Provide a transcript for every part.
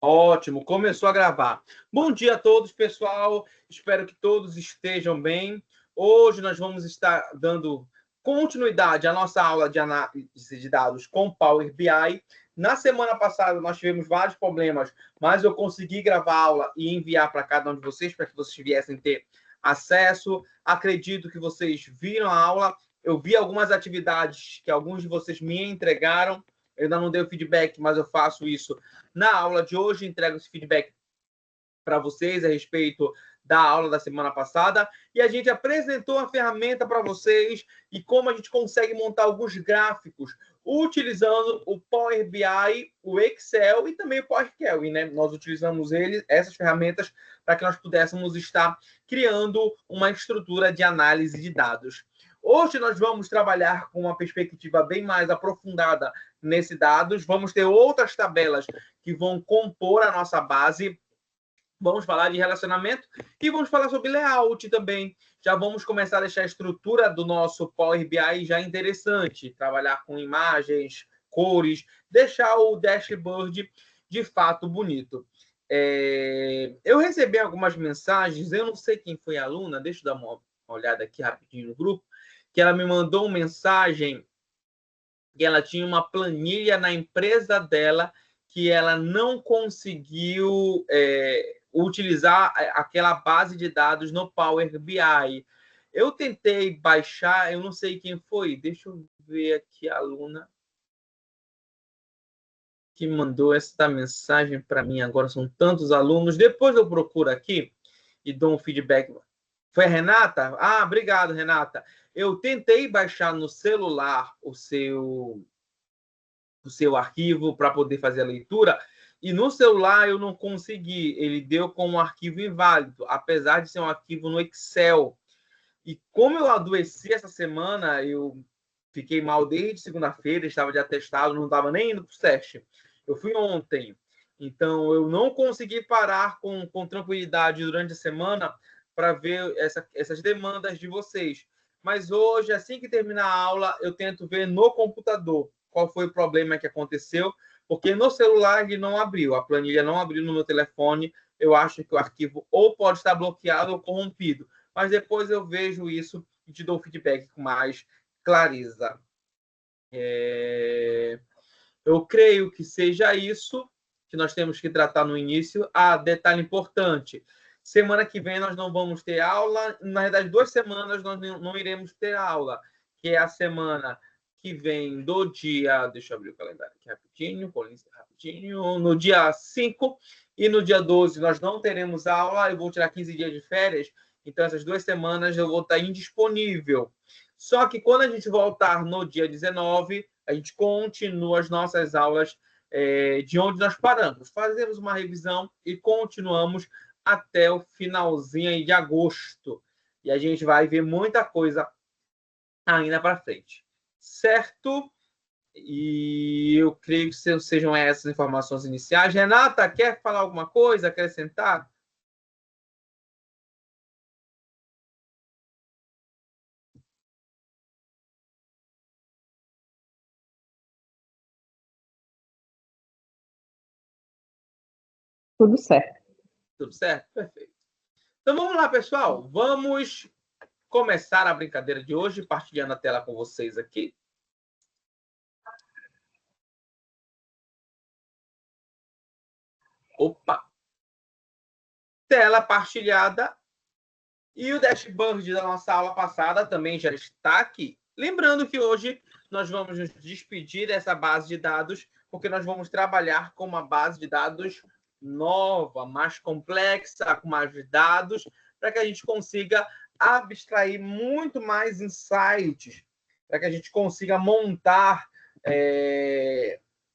Ótimo, começou a gravar. Bom dia a todos, pessoal. Espero que todos estejam bem. Hoje nós vamos estar dando continuidade à nossa aula de análise de dados com Power BI. Na semana passada nós tivemos vários problemas, mas eu consegui gravar a aula e enviar para cada um de vocês, para que vocês viessem ter acesso. Acredito que vocês viram a aula. Eu vi algumas atividades que alguns de vocês me entregaram. Eu ainda não dei o feedback, mas eu faço isso na aula de hoje. Entrego esse feedback para vocês a respeito da aula da semana passada. E a gente apresentou a ferramenta para vocês e como a gente consegue montar alguns gráficos utilizando o Power BI, o Excel e também o Power Query, né? Nós utilizamos essas ferramentas para que nós pudéssemos estar criando uma estrutura de análise de dados. Hoje nós vamos trabalhar com uma perspectiva bem mais aprofundada nesses dados. Vamos ter outras tabelas que vão compor a nossa base. Vamos falar de relacionamento e vamos falar sobre layout também. Já vamos começar a deixar a estrutura do nosso Power BI já interessante. Trabalhar com imagens, cores, deixar o dashboard de fato bonito. Eu recebi algumas mensagens, eu não sei quem foi a aluna, deixa eu dar uma olhada aqui rapidinho no grupo, que ela me mandou uma mensagem que ela tinha uma planilha na empresa dela que ela não conseguiu utilizar aquela base de dados no Power BI. Eu tentei baixar, eu não sei quem foi, deixa eu ver aqui a aluna que mandou essa mensagem para mim agora, são tantos alunos, depois eu procuro aqui e dou um feedback. Foi a Renata? Ah, obrigado, Renata. Eu tentei baixar no celular o seu arquivo para poder fazer a leitura, e no celular eu não consegui. Ele deu como um arquivo inválido, apesar de ser um arquivo no Excel. E como eu adoeci essa semana, eu fiquei mal desde segunda-feira, estava de atestado, não estava nem indo para o SESC. Eu fui ontem. Então, eu não consegui parar com tranquilidade durante a semana para ver essas demandas de vocês. Mas hoje, assim que terminar a aula, eu tento ver no computador qual foi o problema que aconteceu, porque no celular ele não abriu, a planilha não abriu no meu telefone. Eu acho que o arquivo ou pode estar bloqueado ou corrompido. Mas depois eu vejo isso e te dou feedback com mais clareza. Eu creio que seja isso que nós temos que tratar no início. Detalhe importante, semana que vem nós não vamos ter aula, na verdade 2 semanas nós não iremos ter aula, que é a semana que vem do dia, deixa eu abrir o calendário aqui rapidinho, no dia 5 e no dia 12 nós não teremos aula, eu vou tirar 15 dias de férias, então essas 2 semanas eu vou estar indisponível. Só que quando a gente voltar no dia 19, a gente continua as nossas aulas de onde nós paramos. Fazemos uma revisão e continuamos até o finalzinho aí de agosto. E a gente vai ver muita coisa ainda para frente. Certo? E eu creio que sejam essas informações iniciais. Renata, quer falar alguma coisa, acrescentar? Tudo certo. Tudo certo? Perfeito. Então vamos lá, pessoal. Vamos começar a brincadeira de hoje, partilhando a tela com vocês aqui. Opa! Tela partilhada. E o dashboard da nossa aula passada também já está aqui. Lembrando que hoje nós vamos nos despedir dessa base de dados, porque nós vamos trabalhar com uma base de dados nova, mais complexa, com mais dados, para que a gente consiga abstrair muito mais insights, para que a gente consiga montar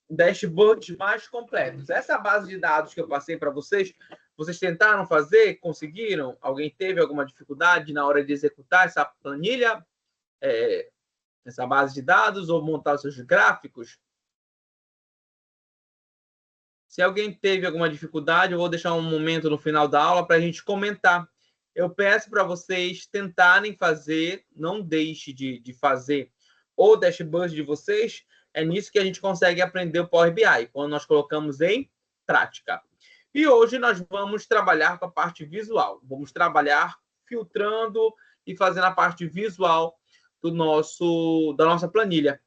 dashboards mais completos. Essa base de dados que eu passei para vocês, vocês tentaram fazer? Conseguiram? Alguém teve alguma dificuldade na hora de executar essa planilha, essa base de dados, ou montar os seus gráficos? Se alguém teve alguma dificuldade, eu vou deixar um momento no final da aula para a gente comentar. Eu peço para vocês tentarem fazer, não deixe de fazer o dashboard de vocês. É nisso que a gente consegue aprender o Power BI, quando nós colocamos em prática. E hoje nós vamos trabalhar com a parte visual. Vamos trabalhar filtrando e fazendo a parte visual da nossa planilha.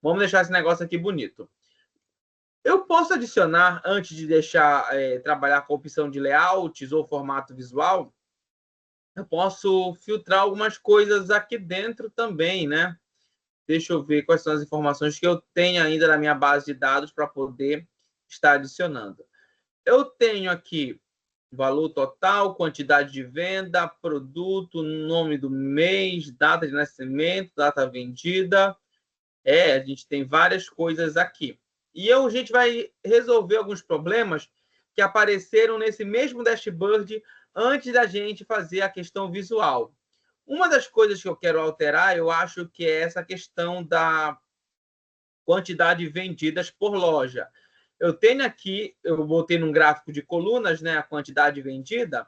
Vamos deixar esse negócio aqui bonito. Eu posso adicionar, antes de deixar trabalhar com a opção de layouts ou formato visual, eu posso filtrar algumas coisas aqui dentro também, né? Deixa eu ver quais são as informações que eu tenho ainda na minha base de dados para poder estar adicionando. Eu tenho aqui valor total, quantidade de venda, produto, nome do mês, data de nascimento, data vendida. A gente tem várias coisas aqui. E a gente vai resolver alguns problemas que apareceram nesse mesmo dashboard antes da gente fazer a questão visual. Uma das coisas que eu quero alterar, eu acho que é essa questão da quantidade vendidas por loja. Eu tenho aqui, eu botei num gráfico de colunas, né, a quantidade vendida,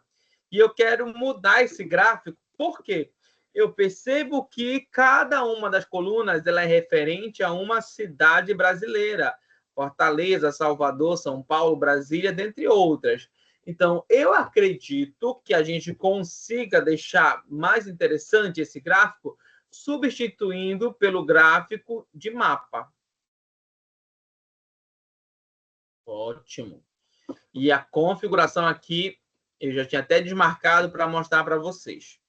e eu quero mudar esse gráfico, por quê? Eu percebo que cada uma das colunas ela é referente a uma cidade brasileira. Fortaleza, Salvador, São Paulo, Brasília, dentre outras. Então, eu acredito que a gente consiga deixar mais interessante esse gráfico substituindo pelo gráfico de mapa. Ótimo. E a configuração aqui, eu já tinha até desmarcado para mostrar para vocês.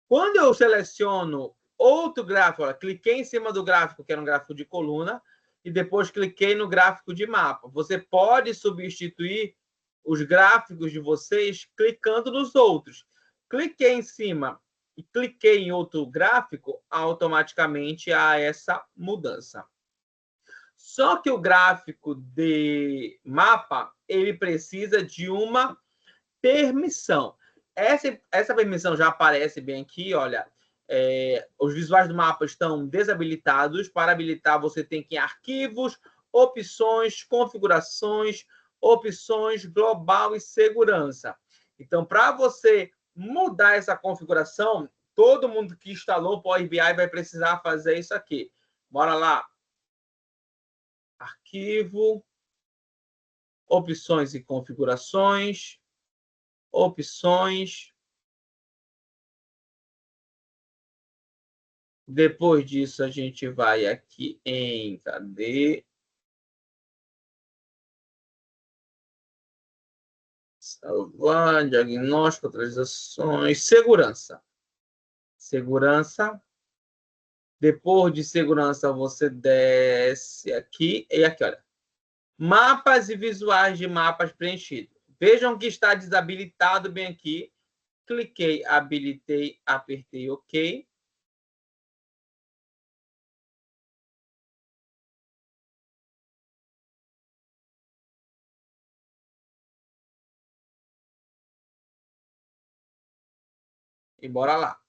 Quando eu seleciono outro gráfico, olha, cliquei em cima do gráfico, que era um gráfico de coluna, e depois cliquei no gráfico de mapa. Você pode substituir os gráficos de vocês clicando nos outros. Cliquei em cima e cliquei em outro gráfico, automaticamente há essa mudança. Só que o gráfico de mapa, ele precisa de uma permissão. Essa permissão já aparece bem aqui, olha. Os visuais do mapa estão desabilitados. Para habilitar, você tem que ir em arquivos, opções, configurações, opções, global e segurança. Então, para você mudar essa configuração, todo mundo que instalou o Power BI vai precisar fazer isso aqui. Bora lá. Arquivo, opções e configurações, opções. Depois disso, a gente vai aqui em cadê? Salvar, diagnóstico, atualizações, segurança. Segurança. Depois de segurança, você desce aqui e aqui, olha. Mapas e visuais de mapas preenchidos. Vejam que está desabilitado bem aqui. Cliquei, habilitei, apertei OK. E bora lá.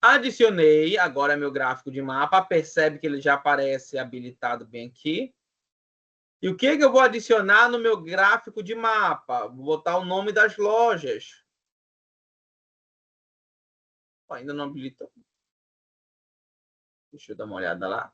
Adicionei, agora é meu gráfico de mapa. Percebe que ele já aparece habilitado bem aqui. E o que eu vou adicionar no meu gráfico de mapa? Vou botar o nome das lojas. Ainda não habilitou. Deixa eu dar uma olhada lá.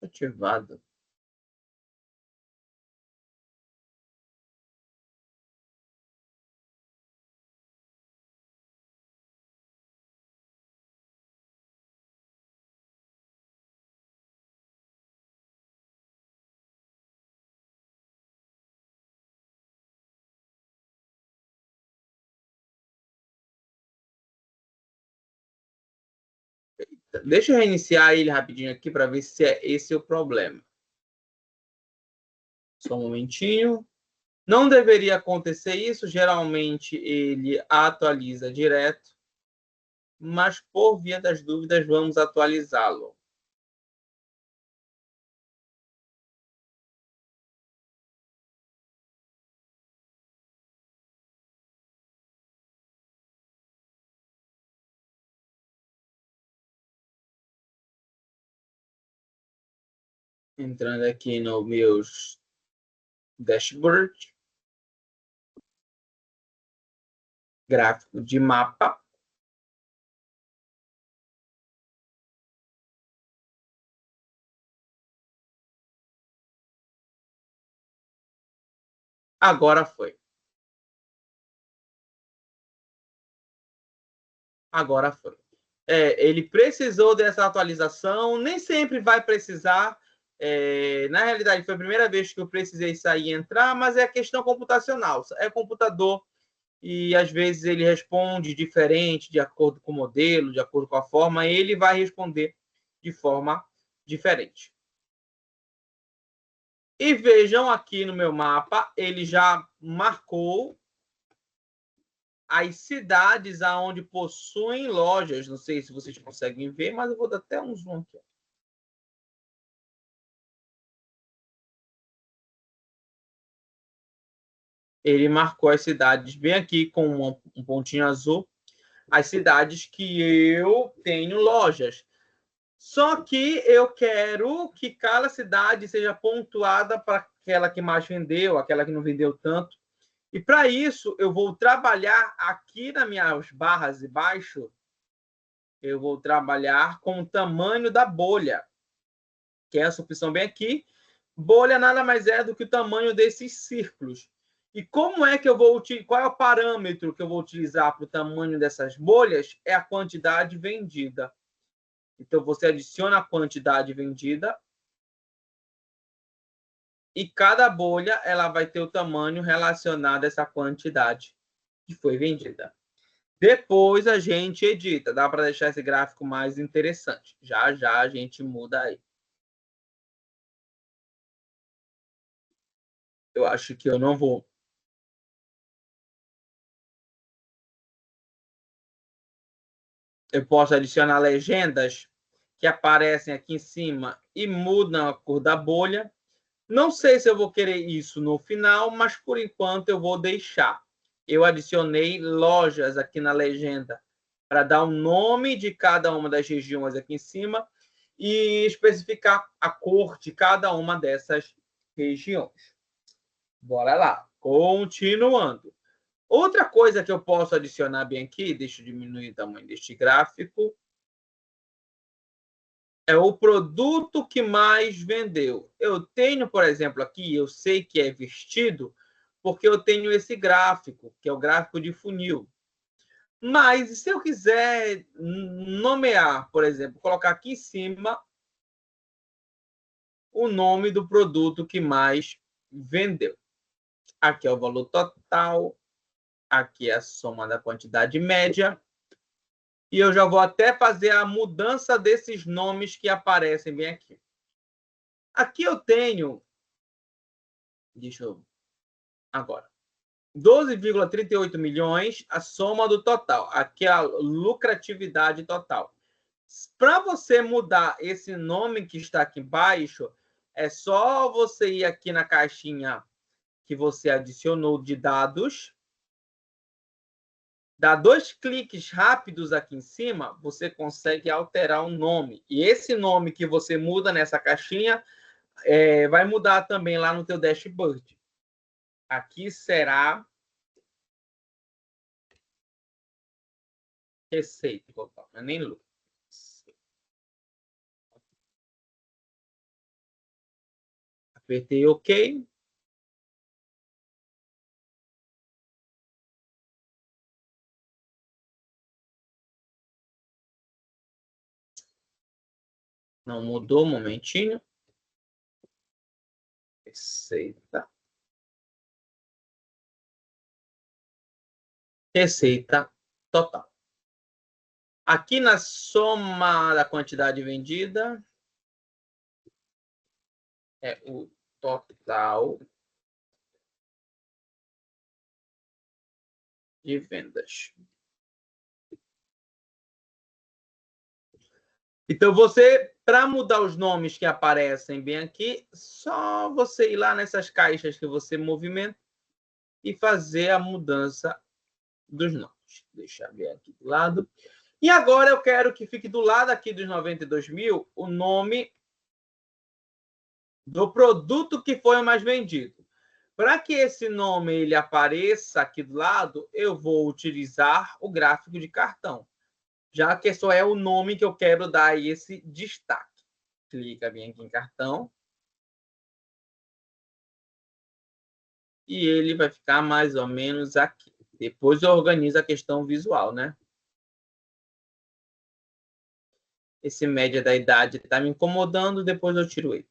Ativado. Deixa eu reiniciar ele rapidinho aqui para ver se é esse o problema. Só um momentinho. Não deveria acontecer isso. Geralmente ele atualiza direto. Mas por via das dúvidas, vamos atualizá-lo. Entrando aqui no meus dashboard. Gráfico de mapa. Agora foi. Agora foi. Ele precisou dessa atualização, nem sempre vai precisar. Na realidade, foi a primeira vez que eu precisei sair e entrar, mas é questão computacional. É computador e, às vezes, ele responde diferente, de acordo com o modelo, de acordo com a forma, ele vai responder de forma diferente. E vejam aqui no meu mapa, ele já marcou as cidades aonde possuem lojas. Não sei se vocês conseguem ver, mas eu vou dar até um zoom aqui. Ele marcou as cidades bem aqui com um pontinho azul, as cidades que eu tenho lojas. Só que eu quero que cada cidade seja pontuada para aquela que mais vendeu, aquela que não vendeu tanto. E para isso, eu vou trabalhar aqui nas minhas barras de baixo, eu vou trabalhar com o tamanho da bolha, que é essa opção bem aqui. Bolha nada mais é do que o tamanho desses círculos. E como é que eu vou utilizar? Qual é o parâmetro que eu vou utilizar para o tamanho dessas bolhas? É a quantidade vendida. Então, você adiciona a quantidade vendida e cada bolha ela vai ter o tamanho relacionado a essa quantidade que foi vendida. Depois a gente edita. Dá para deixar esse gráfico mais interessante. Já já a gente muda aí. Eu acho que eu não vou. Eu posso adicionar legendas que aparecem aqui em cima e mudam a cor da bolha. Não sei se eu vou querer isso no final, mas por enquanto eu vou deixar. Eu adicionei lojas aqui na legenda para dar o nome de cada uma das regiões aqui em cima e especificar a cor de cada uma dessas regiões. Bora lá. Continuando. Outra coisa que eu posso adicionar bem aqui, deixa eu diminuir o tamanho deste gráfico, é o produto que mais vendeu. Eu tenho, por exemplo, aqui, eu sei que é vestido, porque eu tenho esse gráfico, que é o gráfico de funil. Mas, se eu quiser nomear, por exemplo, colocar aqui em cima o nome do produto que mais vendeu. Aqui é o valor total, aqui é a soma da quantidade média. E eu já vou até fazer a mudança desses nomes que aparecem bem aqui. Aqui eu tenho, deixa eu agora, 12,38 milhões, a soma do total. Aqui é a lucratividade total. Para você mudar esse nome que está aqui embaixo, é só você ir aqui na caixinha que você adicionou de dados, dá 2 cliques rápidos aqui em cima, você consegue alterar o nome. E esse nome que você muda nessa caixinha vai mudar também lá no teu dashboard. Aqui será receita, não é nem lucro. Apertei OK. Não mudou, um momentinho. Receita. Receita total. Aqui na soma da quantidade vendida, é o total de vendas. Então, você, para mudar os nomes que aparecem bem aqui, só você ir lá nessas caixas que você movimenta e fazer a mudança dos nomes. Deixa eu ver aqui do lado. E agora eu quero que fique do lado aqui dos 92 mil o nome do produto que foi o mais vendido. Para que esse nome ele apareça aqui do lado, eu vou utilizar o gráfico de cartão, já que só é o nome que eu quero dar esse destaque. Clica bem aqui em cartão. E ele vai ficar mais ou menos aqui. Depois eu organizo a questão visual, né? Esse média da idade está me incomodando, depois eu tiro ele.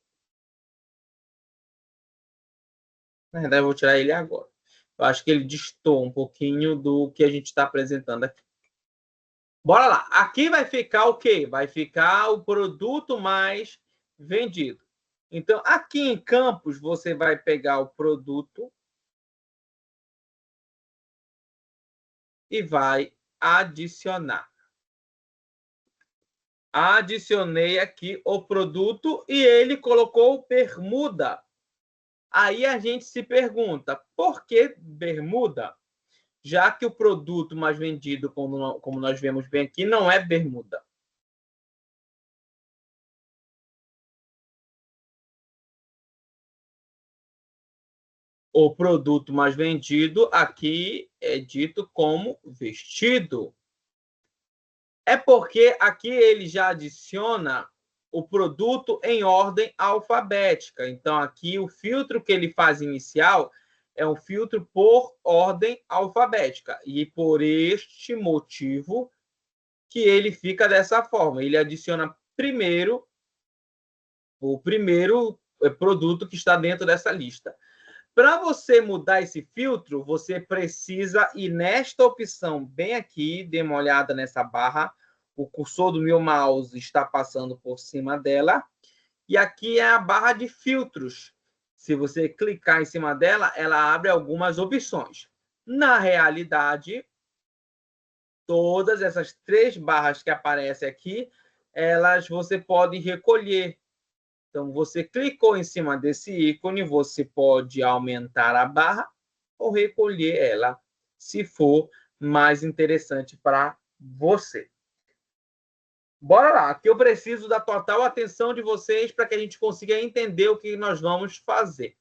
Na verdade, eu vou tirar ele agora. Eu acho que ele destoa um pouquinho do que a gente está apresentando aqui. Bora lá. Aqui vai ficar o quê? Vai ficar o produto mais vendido. Então, aqui em Campos, você vai pegar o produto e vai adicionar. Adicionei aqui o produto e ele colocou bermuda. Aí a gente se pergunta, por que bermuda? Já que o produto mais vendido, como nós vemos bem aqui, não é bermuda. O produto mais vendido aqui é dito como vestido. É porque aqui ele já adiciona o produto em ordem alfabética. Então, aqui o filtro que ele faz inicial é um filtro por ordem alfabética. E por este motivo que ele fica dessa forma. Ele adiciona primeiro o primeiro produto que está dentro dessa lista. Para você mudar esse filtro, você precisa ir nesta opção bem aqui, dê uma olhada nessa barra. O cursor do meu mouse está passando por cima dela. E aqui é a barra de filtros. Se você clicar em cima dela, ela abre algumas opções. Na realidade, todas essas 3 barras que aparecem aqui, elas você pode recolher. Então, você clicou em cima desse ícone, você pode aumentar a barra ou recolher ela, se for mais interessante para você. Bora lá, que eu preciso da total atenção de vocês para que a gente consiga entender o que nós vamos fazer.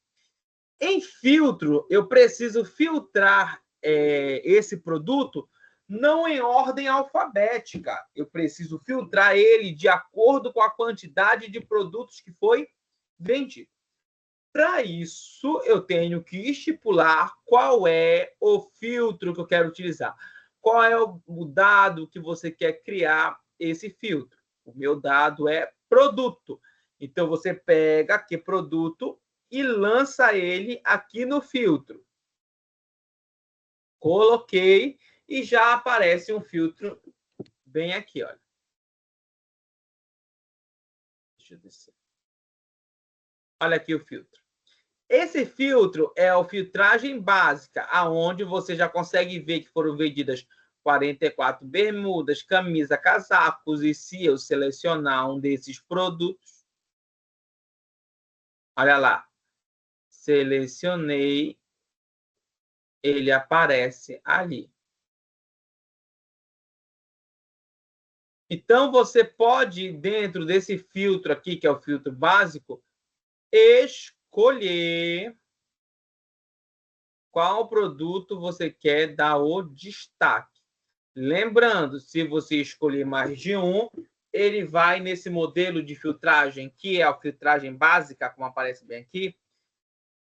Em filtro, eu preciso filtrar esse produto não em ordem alfabética. Eu preciso filtrar ele de acordo com a quantidade de produtos que foi vendido. Para isso, eu tenho que estipular qual é o filtro que eu quero utilizar. Qual é o dado que você quer criar esse filtro? O meu dado é produto. Então, você pega aqui produto e lança ele aqui no filtro. Coloquei e já aparece um filtro bem aqui, olha. Deixa eu descer. Olha aqui o filtro. Esse filtro é a filtragem básica, aonde você já consegue ver que foram vendidas 44 bermudas, camisa, casacos, e se eu selecionar um desses produtos, olha lá, selecionei, ele aparece ali. Então, você pode, dentro desse filtro aqui, que é o filtro básico, escolher qual produto você quer dar o destaque. Lembrando, se você escolher mais de um, ele vai nesse modelo de filtragem, que é a filtragem básica, como aparece bem aqui,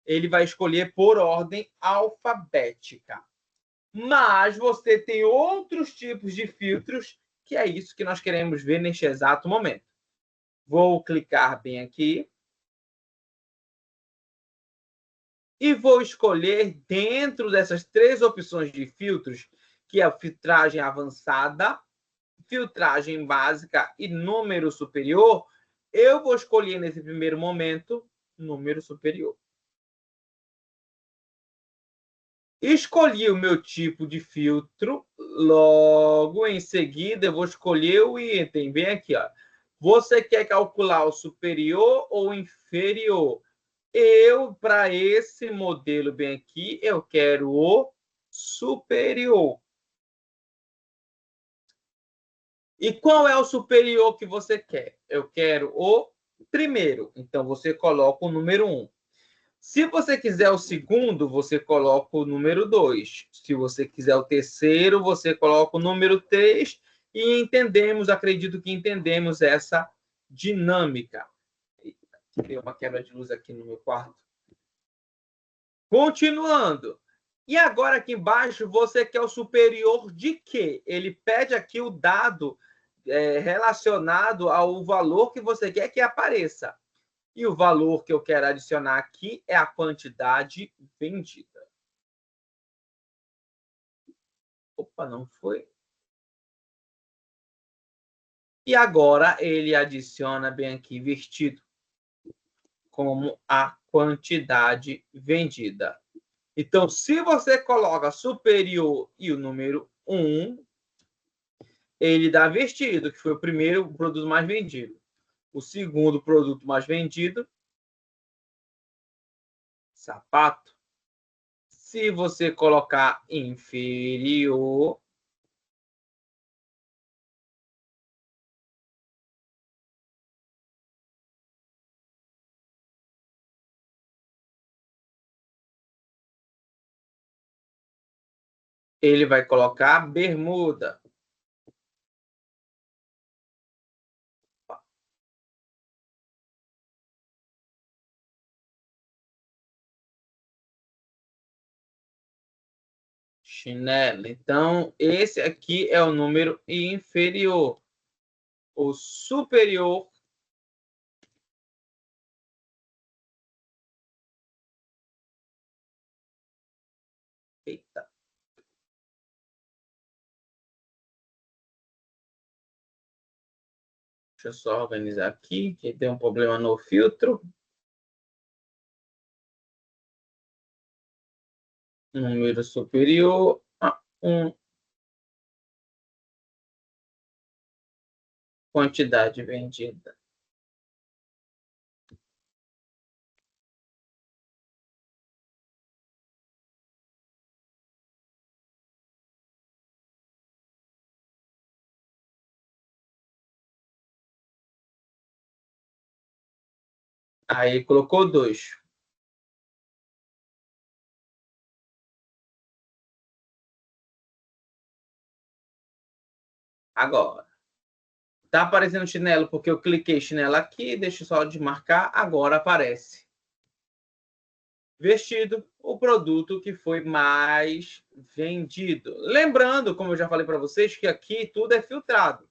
ele vai escolher por ordem alfabética. Mas você tem outros tipos de filtros, que é isso que nós queremos ver neste exato momento. Vou clicar bem aqui. E vou escolher dentro dessas 3 opções de filtros, que é a filtragem avançada, filtragem básica e número superior, eu vou escolher nesse primeiro momento número superior. Escolhi o meu tipo de filtro, logo em seguida eu vou escolher o item, bem aqui, ó. Você quer calcular o superior ou inferior? Eu, para esse modelo bem aqui, eu quero o superior. E qual é o superior que você quer? Eu quero o primeiro. Então, você coloca o número 1. Se você quiser o segundo, você coloca o número 2. Se você quiser o terceiro, você coloca o número 3. E entendemos, acredito que entendemos essa dinâmica. Tem uma quebra de luz aqui no meu quarto. Continuando. E agora aqui embaixo, você quer o superior de quê? Ele pede aqui o dado relacionado ao valor que você quer que apareça. E o valor que eu quero adicionar aqui é a quantidade vendida. Opa, não foi? E agora ele adiciona bem aqui, vestido, como a quantidade vendida. Então, se você coloca superior e o número 1, ele dá vestido, que foi o primeiro produto mais vendido. O segundo produto mais vendido, sapato. Se você colocar inferior, ele vai colocar bermuda. Chinelo. Então, esse aqui é o número inferior. O superior eita. Deixa eu só organizar aqui, que tem um problema no filtro. Número superior a 1. Quantidade vendida. Aí colocou 2. Agora. Tá aparecendo chinelo porque eu cliquei chinelo aqui, deixa só de marcar, agora aparece. Vestido, o produto que foi mais vendido. Lembrando, como eu já falei para vocês, que aqui tudo é filtrado.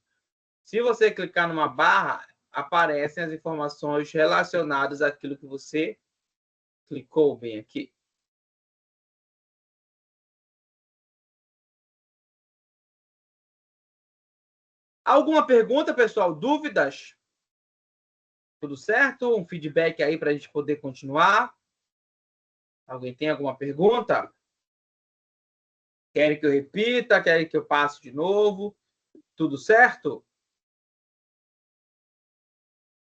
Se você clicar numa barra, aparecem as informações relacionadas àquilo que você clicou bem aqui. Alguma pergunta, pessoal? Dúvidas? Tudo certo? Um feedback aí para a gente poder continuar? Alguém tem alguma pergunta? Querem que eu repita? Querem que eu passe de novo? Tudo certo?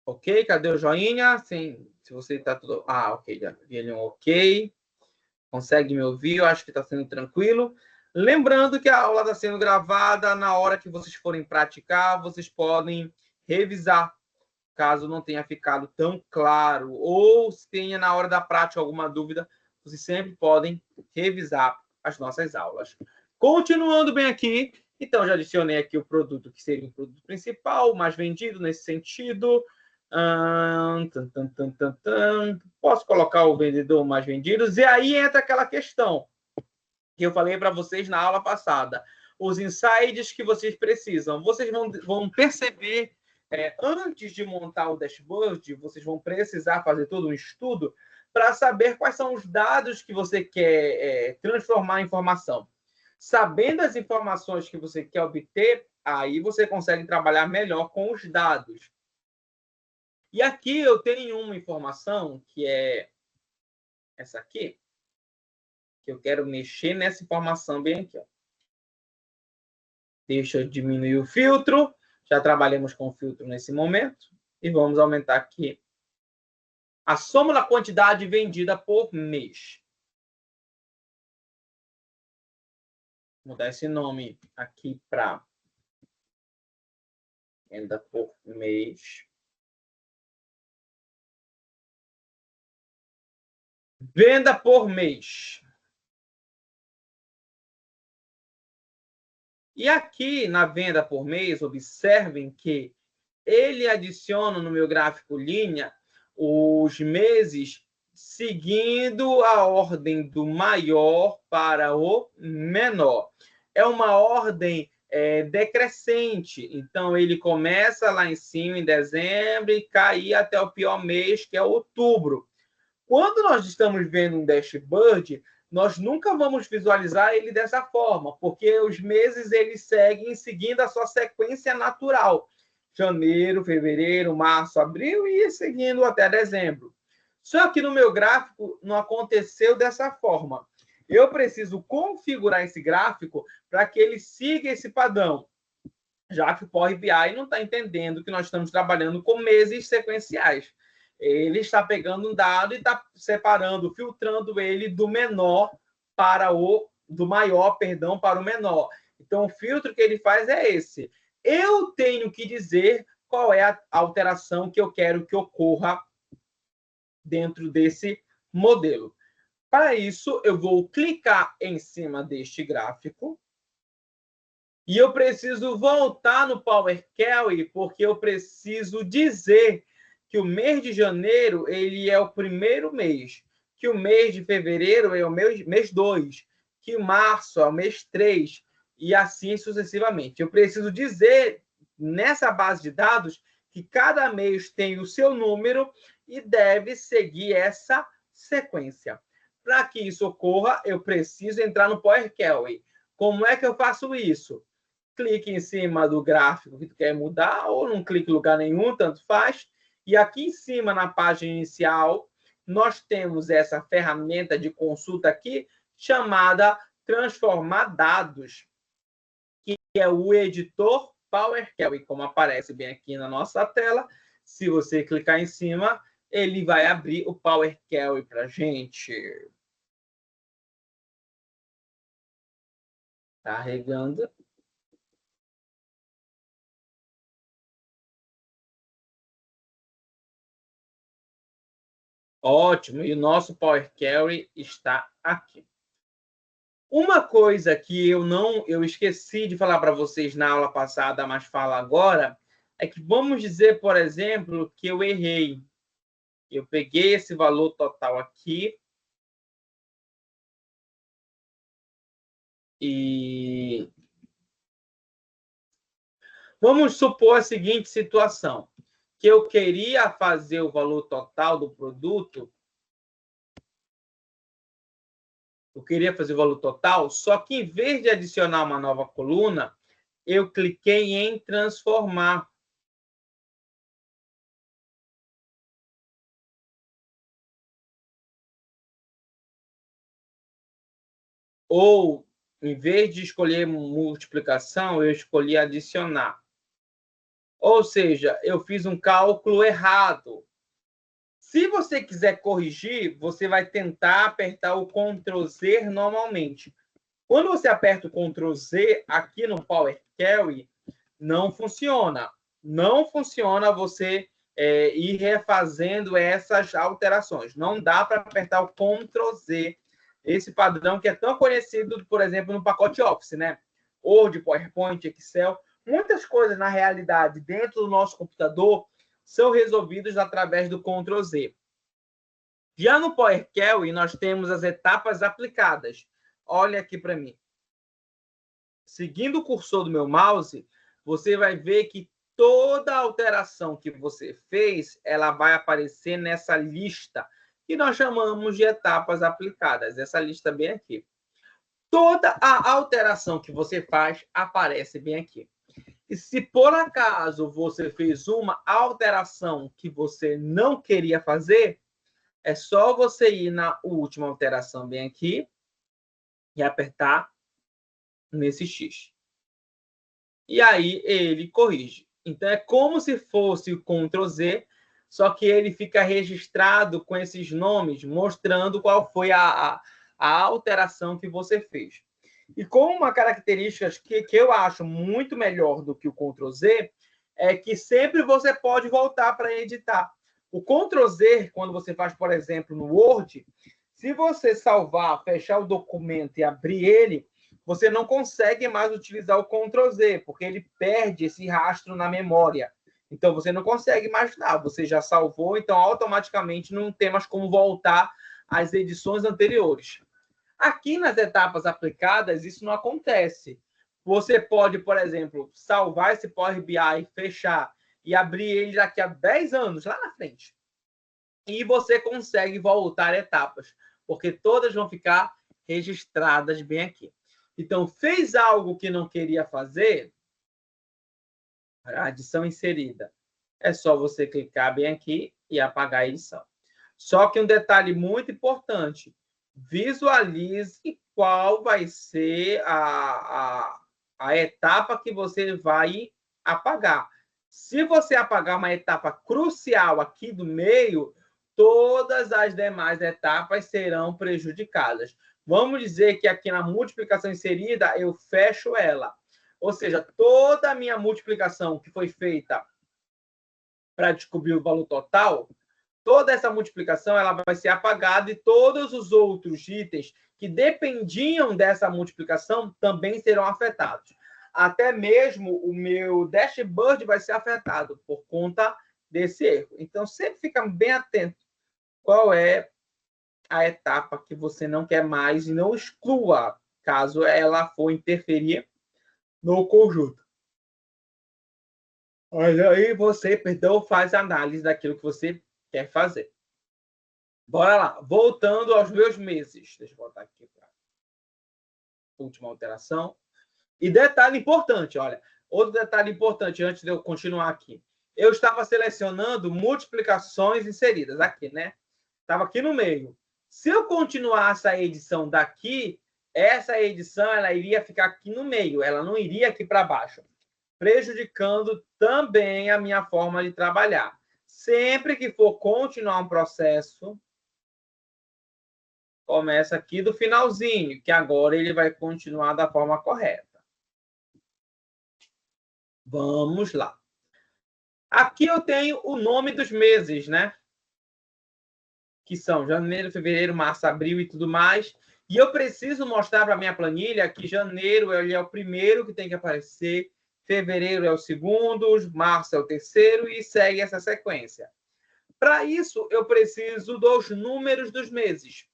Ok? Cadê o joinha? Sim, se você está tudo... Ah, ok. Já vi ali um ok. Consegue me ouvir? Eu acho que está sendo tranquilo. Lembrando que a aula está sendo gravada. Na hora que vocês forem praticar, vocês podem revisar, caso não tenha ficado tão claro. Ou se tenha na hora da prática alguma dúvida, vocês sempre podem revisar as nossas aulas. Continuando bem aqui, então já adicionei aqui o produto que seria o produto principal, mais vendido nesse sentido. Posso colocar o vendedor mais vendidos? E aí entra aquela questão que eu falei para vocês na aula passada. Os insights que vocês precisam. Vocês vão perceber, antes de montar o dashboard, vocês vão precisar fazer todo um estudo para saber quais são os dados que você quer transformar em informação. Sabendo as informações que você quer obter, aí você consegue trabalhar melhor com os dados. E aqui eu tenho uma informação que é essa aqui, que eu quero mexer nessa informação bem aqui. Ó. Deixa eu diminuir o filtro. Já trabalhamos com o filtro nesse momento. E vamos aumentar aqui a soma da quantidade vendida por mês. Vou mudar esse nome aqui para venda por mês. Venda por mês. E aqui na venda por mês, observem que ele adiciona no meu gráfico linha os meses seguindo a ordem do maior para o menor. É uma ordem decrescente. Então, ele começa lá em cima, em dezembro, e cai até o pior mês, que é outubro. Quando nós estamos vendo um dashboard, nós nunca vamos visualizar ele dessa forma, porque os meses eles seguem seguindo a sua sequência natural. Janeiro, fevereiro, março, abril e seguindo até dezembro. Só que no meu gráfico não aconteceu dessa forma. Eu preciso configurar esse gráfico para que ele siga esse padrão, já que o Power BI não está entendendo que nós estamos trabalhando com meses sequenciais. Ele está pegando um dado e está separando, filtrando ele do menor para o do maior, perdão, para o menor. Então, o filtro que ele faz é esse. Eu tenho que dizer qual é a alteração que eu quero que ocorra dentro desse modelo. Para isso, eu vou clicar em cima deste gráfico e eu preciso voltar no Power Query porque eu preciso dizer que o mês de janeiro ele é o primeiro mês, que o mês de fevereiro é o mês 2, que março é o mês 3 e assim sucessivamente. Eu preciso dizer nessa base de dados que cada mês tem o seu número e deve seguir essa sequência. Para que isso ocorra, eu preciso entrar no Power Query. Como é que eu faço isso? Clique em cima do gráfico que tu quer mudar, ou não clique em lugar nenhum, tanto faz. E aqui em cima, na página inicial, nós temos essa ferramenta de consulta aqui, chamada Transformar Dados, que é o editor Power Query, como aparece bem aqui na nossa tela. Se você clicar em cima, ele vai abrir o Power Query para a gente. Carregando. Ótimo, e o nosso Power Query está aqui. Uma coisa que eu esqueci de falar para vocês na aula passada, mas falo agora, é que vamos dizer, por exemplo, que eu errei. Eu peguei esse valor total aqui e vamos supor a seguinte situação, que eu queria fazer o valor total do produto, só que em vez de adicionar uma nova coluna, eu cliquei em transformar. Ou, em vez de escolher multiplicação, eu escolhi adicionar. Ou seja, eu fiz um cálculo errado. Se você quiser corrigir, você vai tentar apertar o Ctrl Z normalmente. Quando você aperta o Ctrl Z aqui no Power Query, não funciona. Não funciona você ir refazendo essas alterações. Não dá para apertar o Ctrl Z. Esse padrão que é tão conhecido, por exemplo, no pacote Office, né? Word, PowerPoint, Excel. Muitas coisas, na realidade, dentro do nosso computador, são resolvidas através do Ctrl Z. Já no Power Query, nós temos as etapas aplicadas. Olha aqui para mim. Seguindo o cursor do meu mouse, você vai ver que toda alteração que você fez, ela vai aparecer nessa lista que nós chamamos de etapas aplicadas. Essa lista bem aqui. Toda a alteração que você faz aparece bem aqui. E se por acaso você fez uma alteração que você não queria fazer, é só você ir na última alteração bem aqui e apertar nesse X. E aí ele corrige. Então é como se fosse o Ctrl Z, só que ele fica registrado com esses nomes, mostrando qual foi a alteração que você fez. E com uma característica que eu acho muito melhor do que o Ctrl Z, é que sempre você pode voltar para editar. O Ctrl Z, quando você faz, por exemplo, no Word, Se você salvar, fechar o documento e abrir ele, você não consegue mais utilizar o Ctrl Z, porque ele perde esse rastro na memória. Então, você não consegue imaginar. Você já salvou, então automaticamente não tem mais como voltar às edições anteriores. Aqui nas etapas aplicadas, isso não acontece. Você pode, por exemplo, salvar esse Power BI, fechar e abrir ele daqui a 10 anos, lá na frente. E você consegue voltar etapas, porque todas vão ficar registradas bem aqui. Então, fez algo que não queria fazer, a adição inserida. É só você clicar bem aqui e apagar a edição. Só que um detalhe muito importante, visualize qual vai ser a etapa que você vai apagar. Se você apagar uma etapa crucial aqui do meio, todas as demais etapas serão prejudicadas. Vamos dizer que aqui na multiplicação inserida, eu fecho ela. Ou seja, toda a minha multiplicação que foi feita para descobrir o valor total, toda essa multiplicação ela vai ser apagada e todos os outros itens que dependiam dessa multiplicação também serão afetados. Até mesmo o meu dashboard vai ser afetado por conta desse erro. Então, sempre fica bem atento qual é a etapa que você não quer mais e não exclua, caso ela for interferir no conjunto. Mas aí você, perdão, faz a análise daquilo que você quer fazer. Bora lá. Voltando aos meus meses. Deixa eu voltar aqui para a última alteração. E detalhe importante, olha. Outro detalhe importante, antes de eu continuar aqui. Eu estava selecionando multiplicações inseridas aqui, né? Estava aqui no meio. Se eu continuasse a edição daqui, essa edição ela iria ficar aqui no meio. Ela não iria aqui para baixo, prejudicando também a minha forma de trabalhar. Sempre que for continuar um processo, começa aqui do finalzinho, que agora ele vai continuar da forma correta. Vamos lá. Aqui eu tenho o nome dos meses, né? Que são janeiro, fevereiro, março, abril e tudo mais. E eu preciso mostrar para a minha planilha que janeiro ele é o primeiro que tem que aparecer, fevereiro é o segundo, março é o terceiro e segue essa sequência. Para isso, eu preciso dos números dos meses.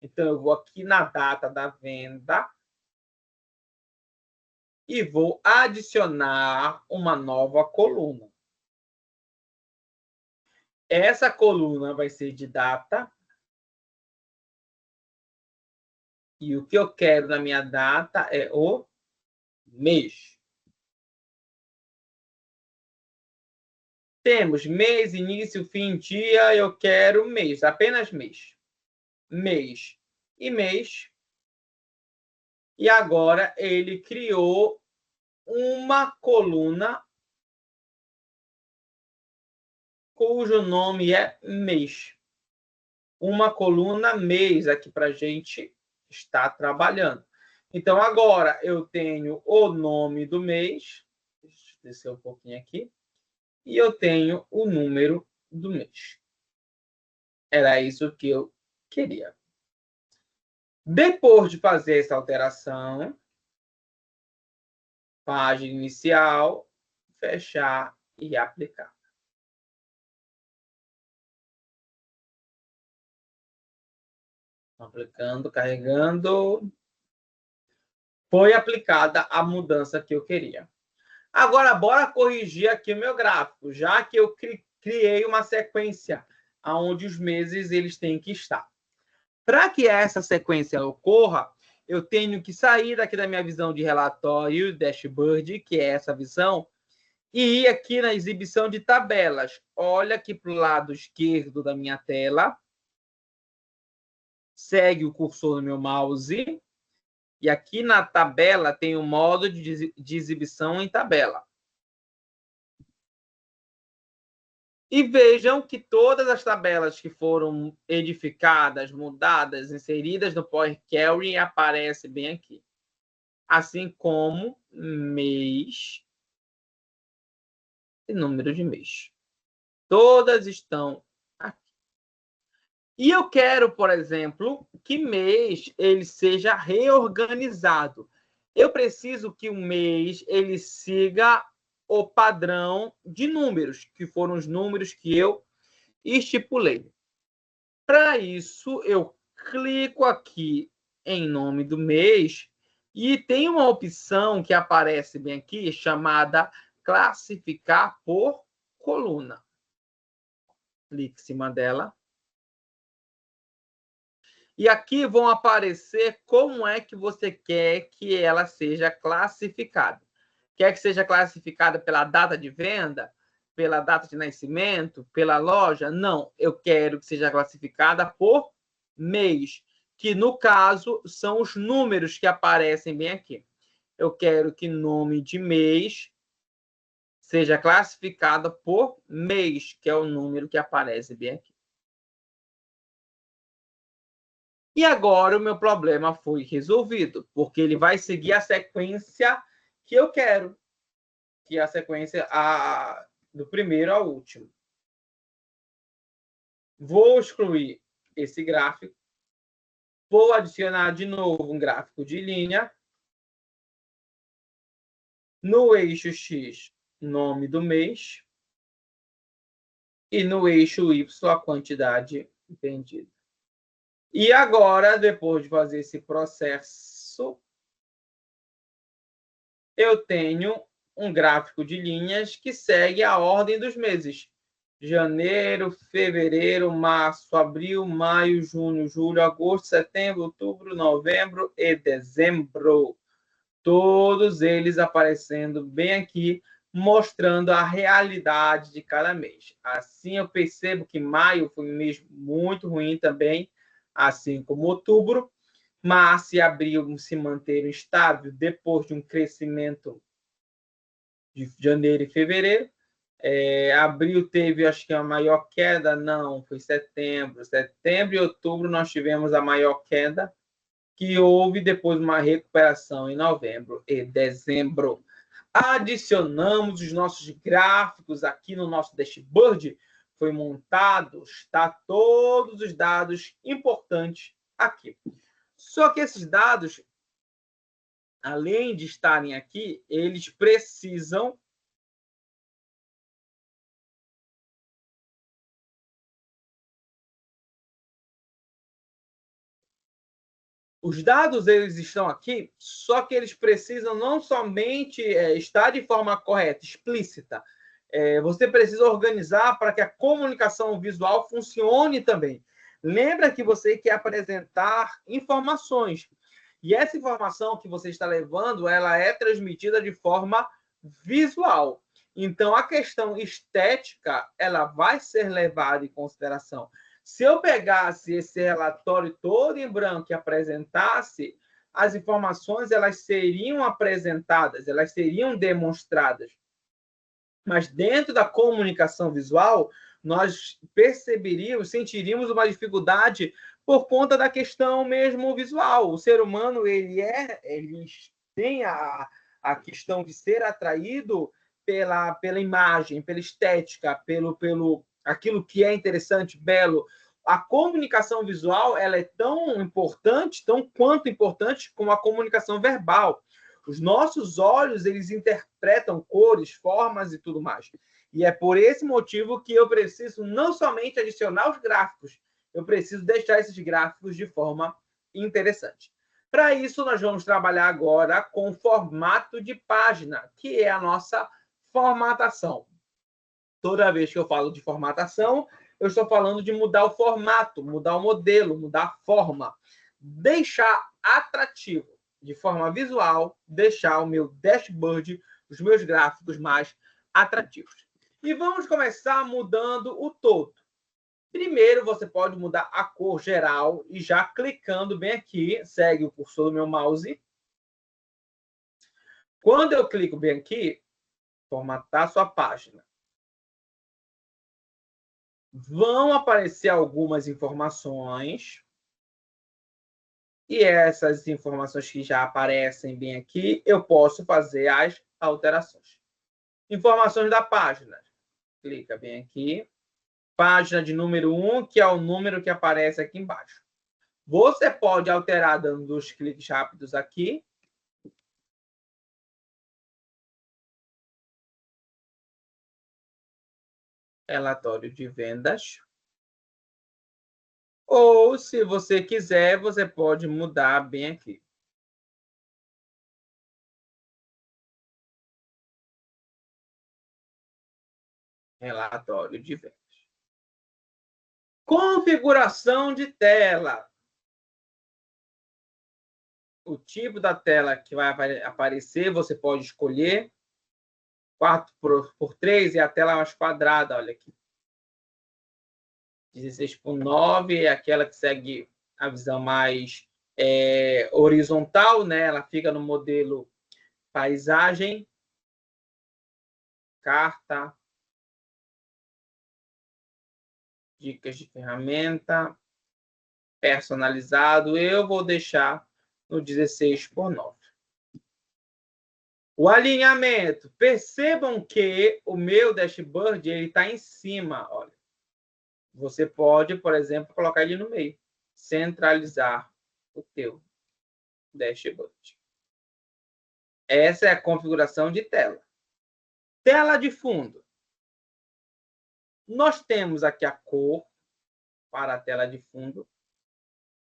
Então, eu vou aqui na data da venda e vou adicionar uma nova coluna. Essa coluna vai ser de data. E o que eu quero na minha data é o mês. Temos mês, início, fim, dia. Eu quero mês, apenas mês. Mês e mês. E agora ele criou uma coluna cujo nome é mês. Uma coluna mês aqui para a gente estar trabalhando. Então, agora eu tenho o nome do mês. Deixa eu descer um pouquinho aqui. E eu tenho o número do mês. Era isso que eu queria. Depois de fazer essa alteração, página inicial, fechar e aplicar. Aplicando, carregando. Foi aplicada a mudança que eu queria. Agora, bora corrigir aqui o meu gráfico, já que eu criei uma sequência onde os meses eles têm que estar. Para que essa sequência ocorra, eu tenho que sair daqui da minha visão de relatório, dashboard, que é essa visão, e ir aqui na exibição de tabelas. Olha aqui para o lado esquerdo da minha tela. Segue o cursor no meu mouse. E aqui na tabela tem o modo de exibição em tabela. E vejam que todas as tabelas que foram edificadas, mudadas, inseridas no Power Query aparecem bem aqui. Assim como mês e número de mês. Todas estão aqui. E eu quero, por exemplo, que mês ele seja reorganizado. Eu preciso que o mês ele siga o padrão de números, que foram os números que eu estipulei. Para isso, eu clico aqui em nome do mês e tem uma opção que aparece bem aqui chamada classificar por coluna. Clique em cima dela. E aqui vão aparecer como é que você quer que ela seja classificada. Quer que seja classificada pela data de venda? Pela data de nascimento? Pela loja? Não, eu quero que seja classificada por mês, que no caso são os números que aparecem bem aqui. Eu quero que nome de mês seja classificada por mês, que é o número que aparece bem aqui. E agora o meu problema foi resolvido, porque ele vai seguir a sequência que eu quero, que é a sequência do primeiro ao último. Vou excluir esse gráfico, vou adicionar de novo um gráfico de linha. No eixo X, nome do mês. E no eixo Y, a quantidade vendida. E agora, depois de fazer esse processo, eu tenho um gráfico de linhas que segue a ordem dos meses. Janeiro, fevereiro, março, abril, maio, junho, julho, agosto, setembro, outubro, novembro e dezembro. Todos eles aparecendo bem aqui, mostrando a realidade de cada mês. Assim, eu percebo que maio foi um mês muito ruim também, assim como outubro. Março e abril se manteram estáveis depois de um crescimento de janeiro e fevereiro. Abril teve, acho que a maior queda, não, foi setembro. Setembro e outubro nós tivemos a maior queda, que houve depois uma recuperação em novembro e dezembro. Adicionamos os nossos gráficos aqui no nosso dashboard, foi montado, está todos os dados importantes aqui. Só que esses dados, além de estarem aqui, eles precisam os dados eles estão aqui, só que eles precisam não somente estar de forma correta, explícita. Você precisa organizar para que a comunicação visual funcione também. Lembra que você quer apresentar informações. E essa informação que você está levando, ela é transmitida de forma visual. Então, a questão estética, ela vai ser levada em consideração. Se eu pegasse esse relatório todo em branco e apresentasse, as informações elas seriam apresentadas, elas seriam demonstradas. Mas dentro da comunicação visual, nós perceberíamos, sentiríamos uma dificuldade por conta da questão mesmo visual. O ser humano ele tem a questão de ser atraído pela imagem, pela estética, pelo aquilo que é interessante, belo. A comunicação visual ela é tão importante, tão quanto importante como a comunicação verbal. Os nossos olhos, eles interpretam cores, formas e tudo mais. E é por esse motivo que eu preciso não somente adicionar os gráficos, eu preciso deixar esses gráficos de forma interessante. Para isso, nós vamos trabalhar agora com formato de página, que é a nossa formatação. Toda vez que eu falo de formatação, eu estou falando de mudar o formato, mudar o modelo, mudar a forma. Deixar atrativo, de forma visual, deixar o meu dashboard, os meus gráficos mais atrativos. E vamos começar mudando o todo. Primeiro, você pode mudar a cor geral e já clicando bem aqui, segue o cursor do meu mouse. Quando eu clico bem aqui, formatar sua página. Vão aparecer algumas informações. E essas informações que já aparecem bem aqui, eu posso fazer as alterações. Informações da página. Clica bem aqui. página de número 1, que é o número que aparece aqui embaixo. Você pode alterar dando 2 cliques rápidos aqui. Relatório de vendas. Ou, se você quiser, você pode mudar bem aqui. Relatório de vendas. Configuração de tela. O tipo da tela que vai aparecer, você pode escolher. 4x3 é a tela mais quadrada, olha aqui. 16:9 é aquela que segue a visão mais horizontal, né? Ela fica no modelo paisagem, carta, dicas de ferramenta, personalizado. Eu vou deixar no 16:9. O alinhamento. Percebam que o meu dashboard está em cima. Olha. Você pode, por exemplo, colocar ele no meio. Centralizar o teu dashboard. Essa é a configuração de tela. Tela de fundo. Nós temos aqui a cor para a tela de fundo.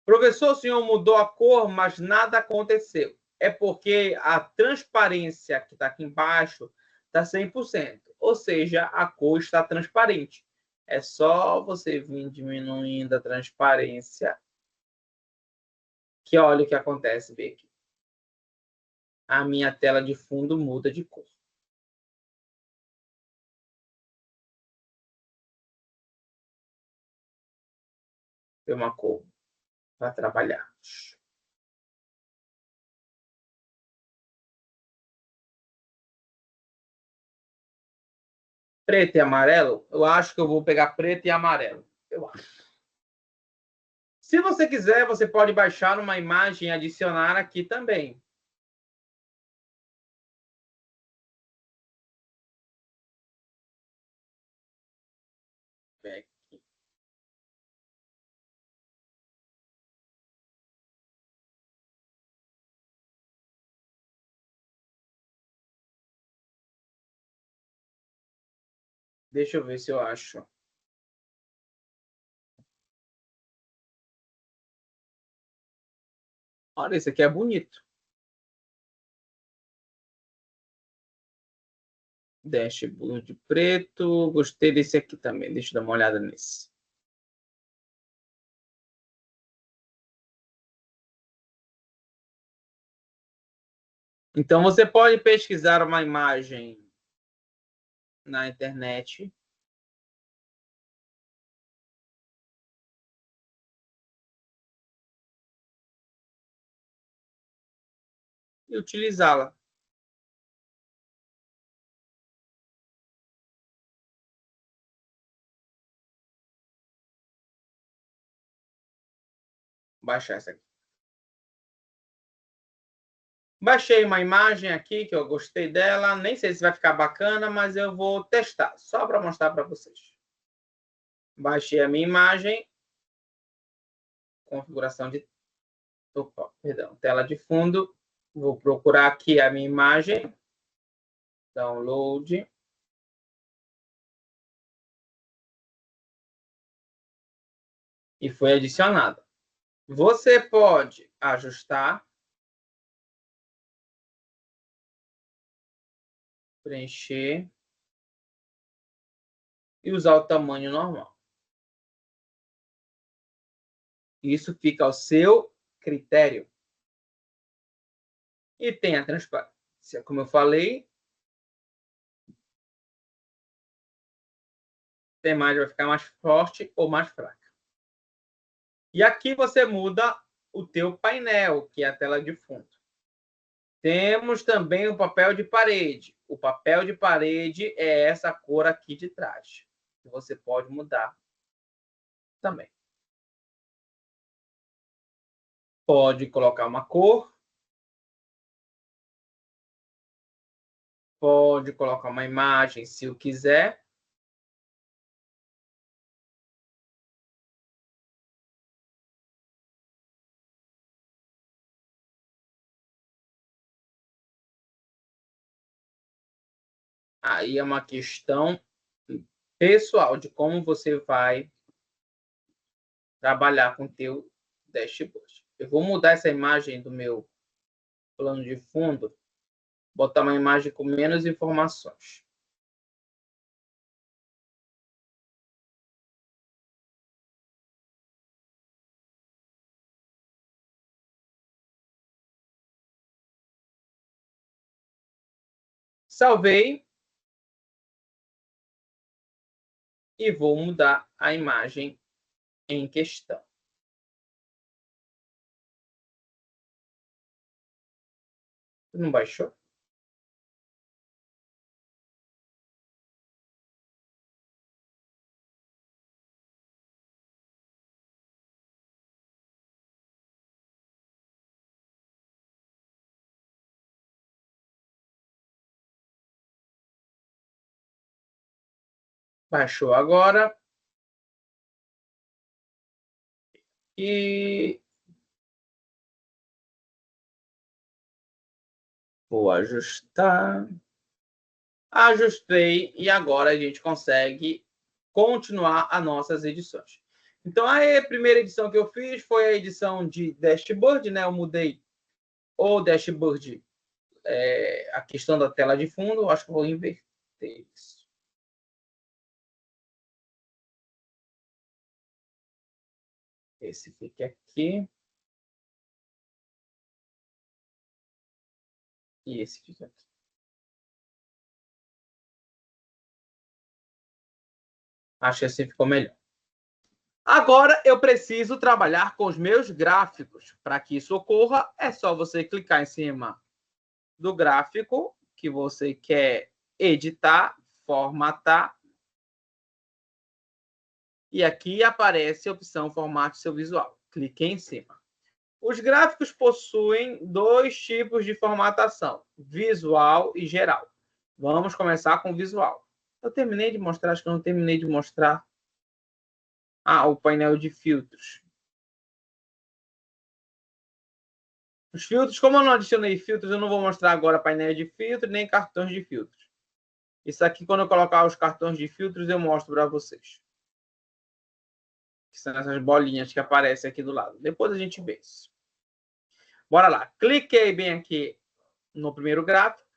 Professor, o senhor mudou a cor, mas nada aconteceu. É porque a transparência que está aqui embaixo está 100%. Ou seja, a cor está transparente. É só você vir diminuindo a transparência que olha o que acontece, vê aqui. A minha tela de fundo muda de cor. Tem uma cor para trabalhar. Preto e amarelo? Eu acho que eu vou pegar preto e amarelo. Eu acho. Se você quiser, você pode baixar uma imagem e adicionar aqui também. Deixa eu ver se eu acho. Olha, esse aqui é bonito. Dashboard preto. Gostei desse aqui também. Deixa eu dar uma olhada nesse. Então, você pode pesquisar uma imagem na internet. E utilizá-la. Baixar essa aqui. Baixei uma imagem aqui que eu gostei dela. Nem sei se vai ficar bacana, mas eu vou testar, só para mostrar para vocês. Baixei a minha imagem. Configuração de... Opa, perdão, tela de fundo. Vou procurar aqui a minha imagem. Download. E foi adicionada. Você pode ajustar. Preencher. E usar o tamanho normal. Isso fica ao seu critério. E tem a transparência. Como eu falei, a imagem vai ficar mais forte ou mais fraca. E aqui você muda o teu painel, que é a tela de fundo. Temos também o papel de parede. O papel de parede é essa cor aqui de trás. Que você pode mudar também. Pode colocar uma cor. Pode colocar uma imagem, se o quiser. Aí é uma questão pessoal de como você vai trabalhar com o teu dashboard. Eu vou mudar essa imagem do meu plano de fundo, botar uma imagem com menos informações. Salvei e vou mudar a imagem em questão. Não baixou? Baixou agora. E vou ajustar. Ajustei e agora a gente consegue continuar as nossas edições. Então, a primeira edição que eu fiz foi a edição de dashboard, né? Eu mudei o dashboard, a questão da tela de fundo. Acho que eu vou inverter isso. Esse fica aqui. E esse fica aqui. Acho que assim ficou melhor. Agora eu preciso trabalhar com os meus gráficos. Para que isso ocorra, é só você clicar em cima do gráfico que você quer editar, formatar. E aqui aparece a opção Formate seu visual. Clique em cima. Os gráficos possuem dois tipos de formatação, visual e geral. Vamos começar com visual. Eu terminei de mostrar, acho que eu não terminei de mostrar o painel de filtros. Os filtros, como eu não adicionei filtros, eu não vou mostrar agora painel de filtro nem cartões de filtros. Isso aqui, quando eu colocar os cartões de filtros, eu mostro para vocês. Que são essas bolinhas que aparecem aqui do lado. Depois a gente vê isso. Bora lá. Cliquei bem aqui no primeiro gráfico.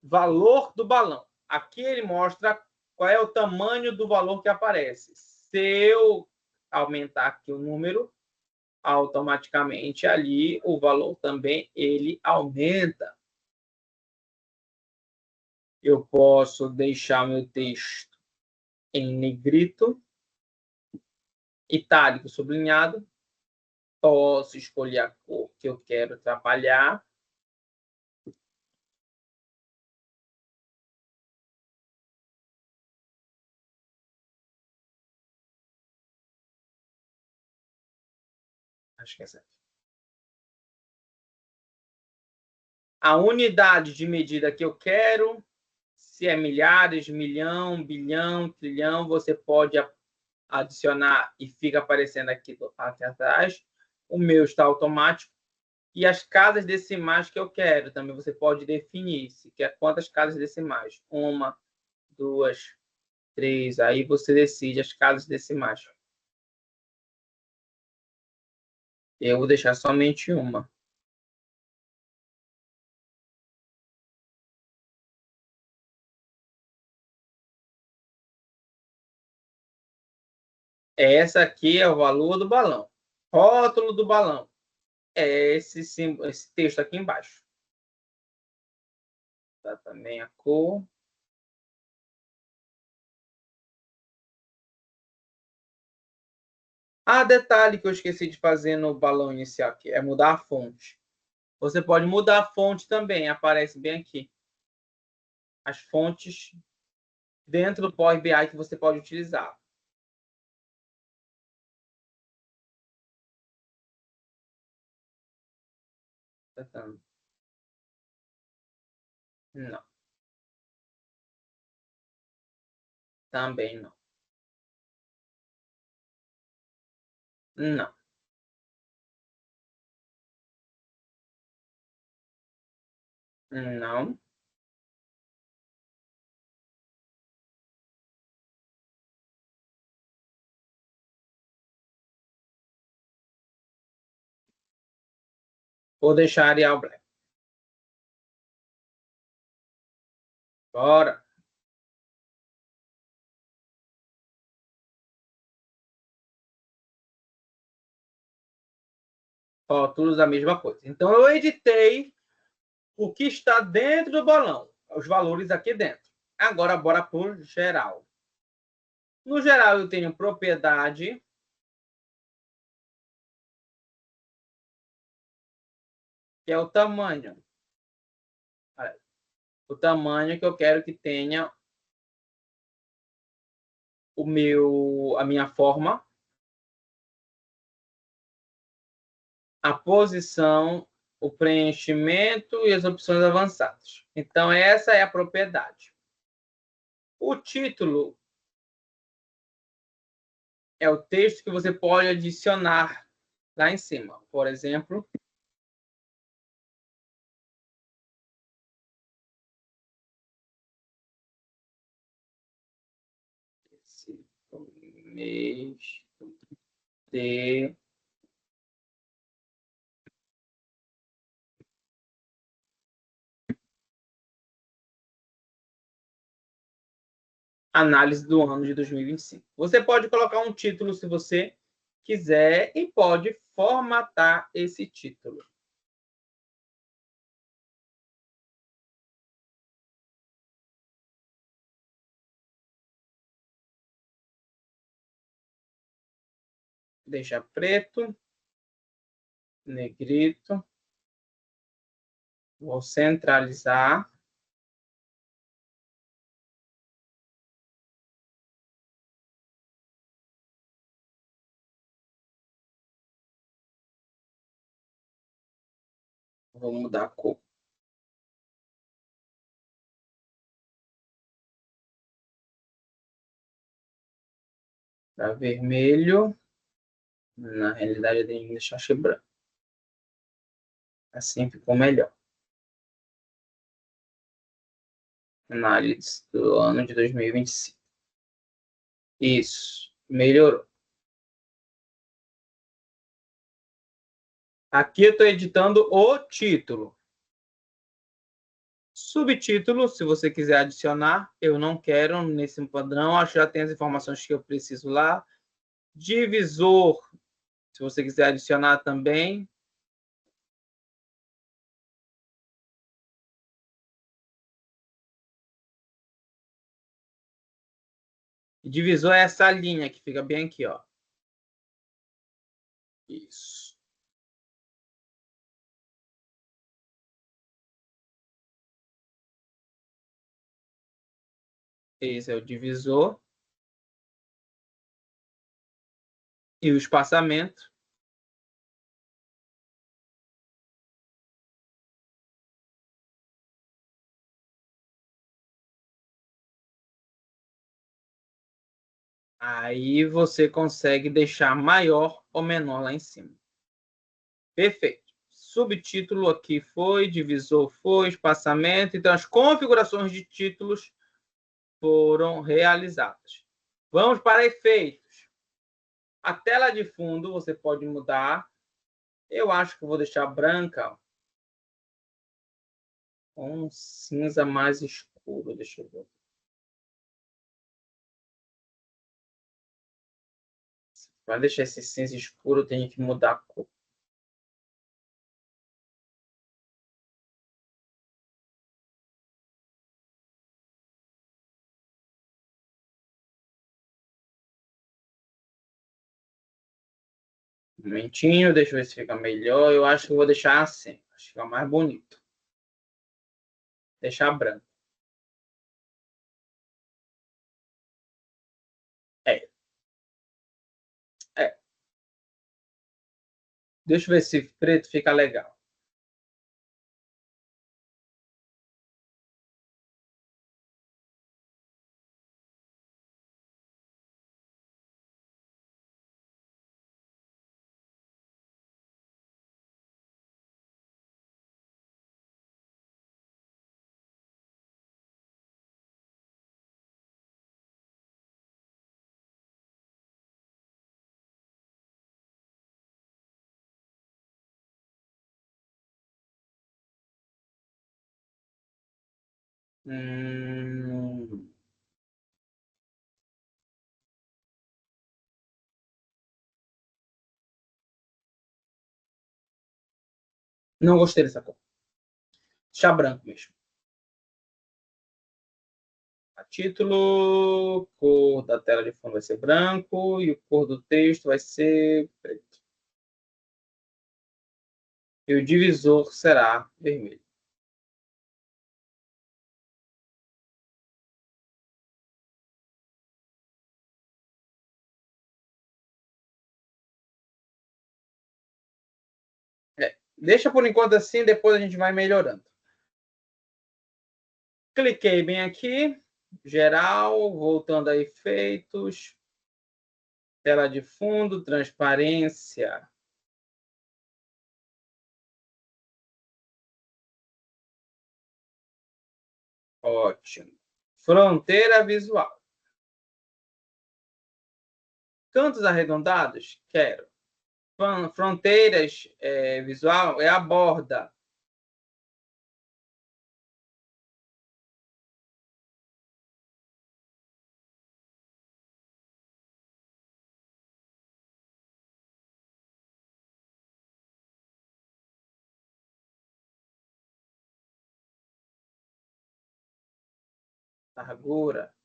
Valor do balão. Aqui ele mostra qual é o tamanho do valor que aparece. Se eu aumentar aqui o número, automaticamente ali o valor também ele aumenta. Eu posso deixar meu texto em negrito, itálico, sublinhado. Posso escolher a cor que eu quero trabalhar. Acho que é essa aqui. A unidade de medida que eu quero, se é milhares, milhão, bilhão, trilhão, você pode adicionar e fica aparecendo aqui atrás. O meu está automático. E as casas decimais que eu quero, também você pode definir se quer quantas casas decimais. 1, 2, 3. Aí você decide as casas decimais. Eu vou deixar somente uma. Essa aqui é o valor do balão. Rótulo do balão. É esse texto aqui embaixo. Tá também a cor. Detalhe que eu esqueci de fazer no balão inicial aqui, é mudar a fonte. Você pode mudar a fonte também, aparece bem aqui. As fontes dentro do Power BI que você pode utilizar. Não. Também não. Não. Não. Vou deixar Arial Black. Bora. Rótulos, a mesma coisa. Então, eu editei o que está dentro do bolão. Os valores aqui dentro. Agora, bora para o geral. No geral, eu tenho propriedade. Que é o tamanho. O tamanho que eu quero que tenha a minha forma. A posição, o preenchimento e as opções avançadas. Então, essa é a propriedade. O título é o texto que você pode adicionar lá em cima. Por exemplo, esse mês de análise do ano de 2025. Você pode colocar um título se você quiser e pode formatar esse título. Deixa preto, negrito. Vou centralizar. Vou mudar a cor. Para vermelho. Na realidade, eu tenho que deixar branco. Assim ficou melhor. Análise do ano de 2025. Isso. Melhorou. Aqui eu estou editando o título. Subtítulo, se você quiser adicionar, eu não quero nesse padrão, acho que já tem as informações que eu preciso lá. Divisor, se você quiser adicionar também. Divisor é essa linha que fica bem aqui, ó. Isso. Esse é o divisor. E o espaçamento. Aí você consegue deixar maior ou menor lá em cima. Perfeito. Subtítulo aqui foi, divisor foi, espaçamento. Então, as configurações de títulos foram realizadas. Vamos para efeitos. A tela de fundo você pode mudar. Eu acho que eu vou deixar branca com um cinza mais escuro. Deixa eu ver. Para deixar esse cinza escuro, eu tenho que mudar a cor. Um momentinho, deixa eu ver se fica melhor. Eu acho que eu vou deixar assim. Acho que fica mais bonito. Deixar branco. É. É. Deixa eu ver se preto fica legal. Não gostei dessa cor. Chá branco mesmo. A título, cor da tela de fundo vai ser branco e o cor do texto vai ser preto. E o divisor será vermelho. Deixa por enquanto assim, depois a gente vai melhorando. Cliquei bem aqui, geral, voltando a efeitos, tela de fundo, transparência. Ótimo. Fronteira visual. Cantos arredondados? Quero. Fronteiras visual é a borda. Largura.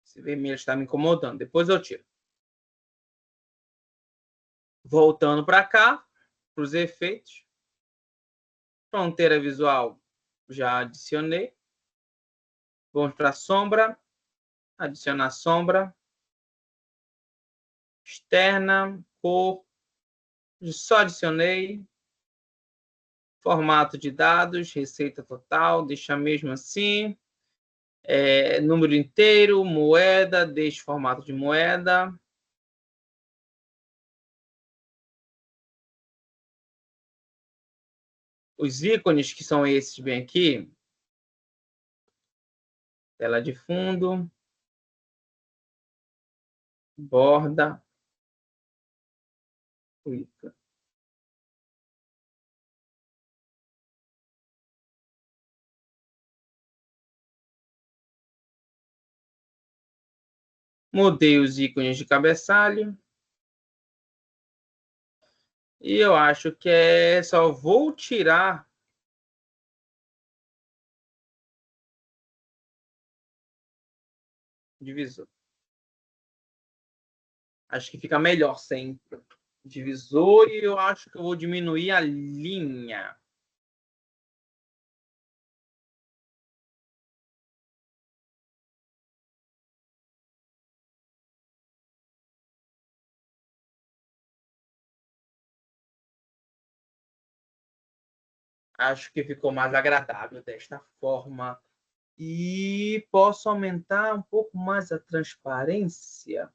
Esse vermelho está me incomodando. Depois eu tiro. Voltando para cá, para os efeitos. Fronteira visual, já adicionei. Vamos para a sombra. Adicionar sombra. Externa, cor. Só adicionei. Formato de dados, receita total, deixa mesmo assim. Número inteiro, moeda, deixa formato de moeda. Os ícones que são esses bem aqui. Tela de fundo. Borda. Clica. Mudei os ícones de cabeçalho. E eu acho que só vou tirar divisor. Acho que fica melhor sem divisor e eu acho que eu vou diminuir a linha. Acho que ficou mais agradável desta forma. E posso aumentar um pouco mais a transparência.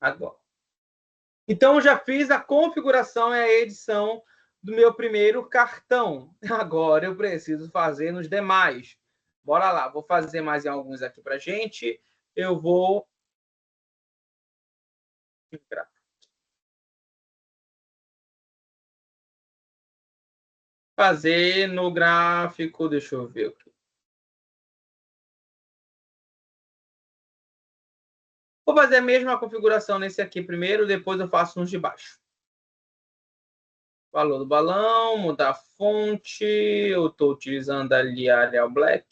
Agora. Então, já fiz a configuração e a edição do meu primeiro cartão. Agora eu preciso fazer nos demais. Bora lá, vou fazer mais alguns aqui para a gente. Eu vou fazer no gráfico, deixa eu ver aqui. Vou fazer a mesma configuração nesse aqui primeiro, depois eu faço nos de baixo. Valor do balão, mudar a fonte, eu estou utilizando ali a Arial Black,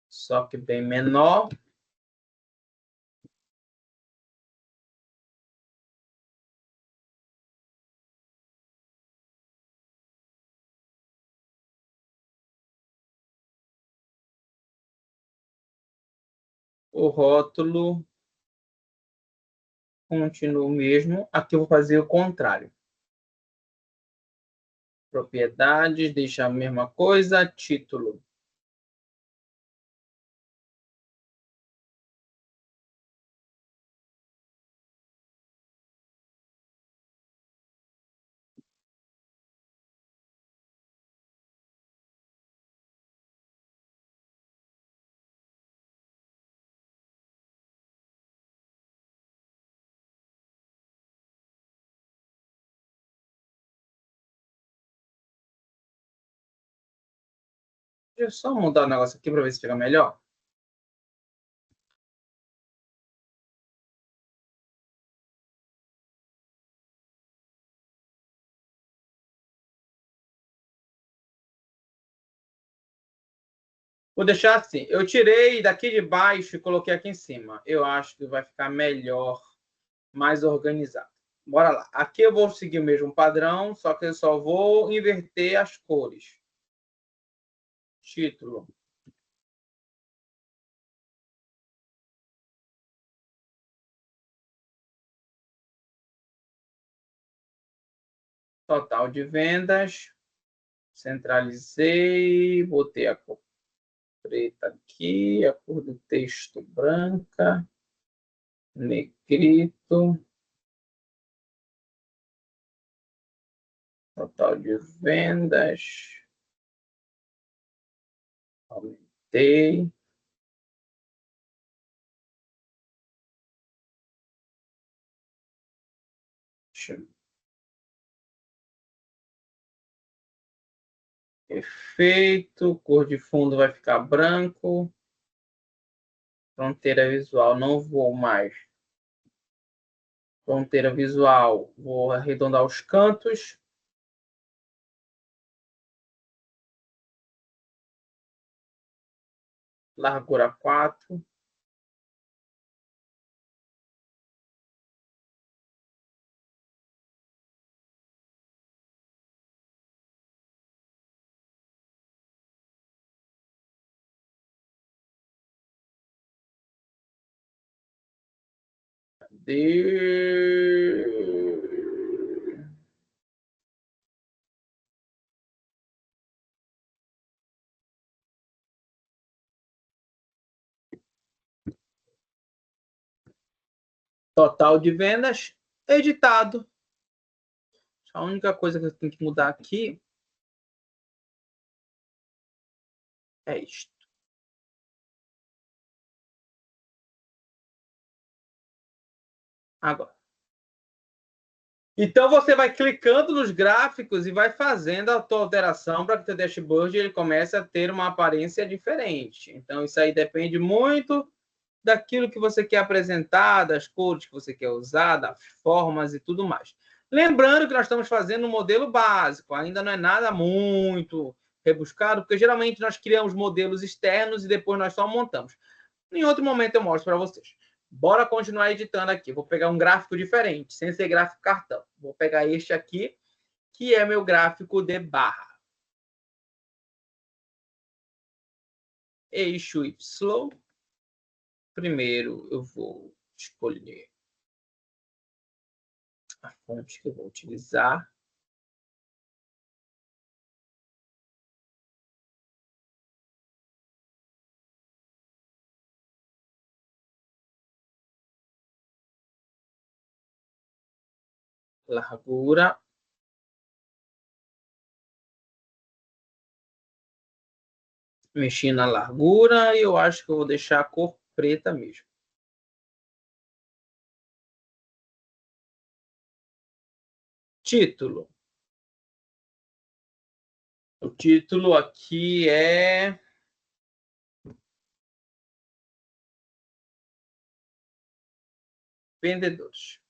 só que bem menor. O rótulo continua o mesmo. Aqui eu vou fazer o contrário. Propriedades, deixa a mesma coisa. Título. Deixa eu só mudar o negócio aqui para ver se fica melhor. Vou deixar assim. Eu tirei daqui de baixo e coloquei aqui em cima. Eu acho que vai ficar melhor, mais organizado. Bora lá. Aqui eu vou seguir o mesmo padrão, só que eu só vou inverter as cores. Título. Total de vendas. Centralizei. Botei a cor preta aqui. A cor do texto branca. Negrito. Total de vendas. Aumentei. Perfeito. Cor de fundo vai ficar branco. Fronteira visual, não vou mais. Fronteira visual, vou arredondar os cantos. Largura 4. Total de vendas, editado. A única coisa que eu tenho que mudar aqui é isto. Agora. Então, você vai clicando nos gráficos e vai fazendo a tua alteração para que o teu dashboard ele comece a ter uma aparência diferente. Então, isso aí depende muito daquilo que você quer apresentar, das cores que você quer usar, das formas e tudo mais. Lembrando que nós estamos fazendo um modelo básico, ainda não é nada muito rebuscado, porque geralmente nós criamos modelos externos e depois nós só montamos. Em outro momento eu mostro para vocês. Bora continuar editando aqui. Vou pegar um gráfico diferente, sem ser gráfico cartão. Vou pegar este aqui, que é meu gráfico de barra. Eixo Y. Primeiro eu vou escolher a fonte que eu vou utilizar. Largura. Mexi na largura e eu acho que eu vou deixar a cor preta mesmo. Título. O título aqui é Vendedores.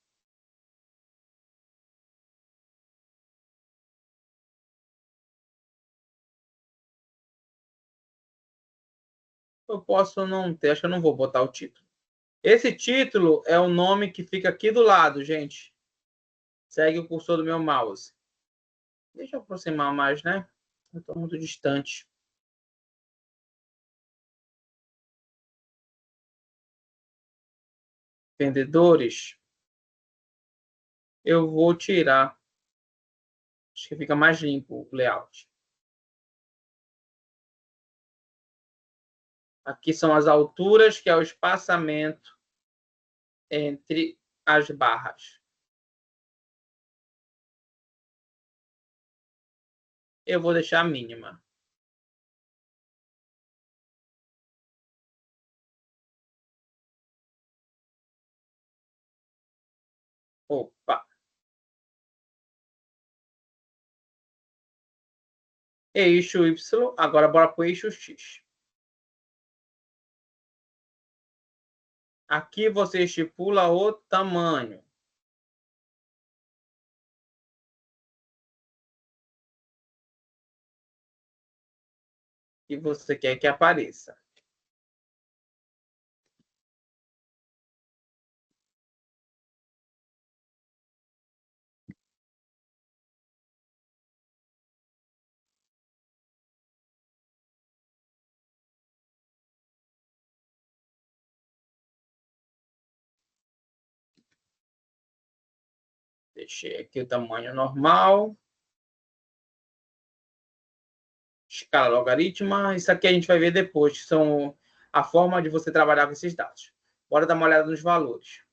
Eu posso não ter, acho que eu não vou botar o título. Esse título é o nome que fica aqui do lado, gente. Segue o cursor do meu mouse. Deixa eu aproximar mais, né? Eu estou muito distante. vendedores, eu vou tirar. Acho que fica mais limpo o layout. Aqui são as alturas, que é o espaçamento entre as barras. Eu vou deixar a mínima. Opa! Eixo Y, agora bora para o eixo X. Aqui você estipula o tamanho. Que você quer que apareça. Deixei aqui o tamanho normal. Escala logarítmica. Isso aqui a gente vai ver depois, que são a forma de você trabalhar com esses dados. Bora dar uma olhada nos valores.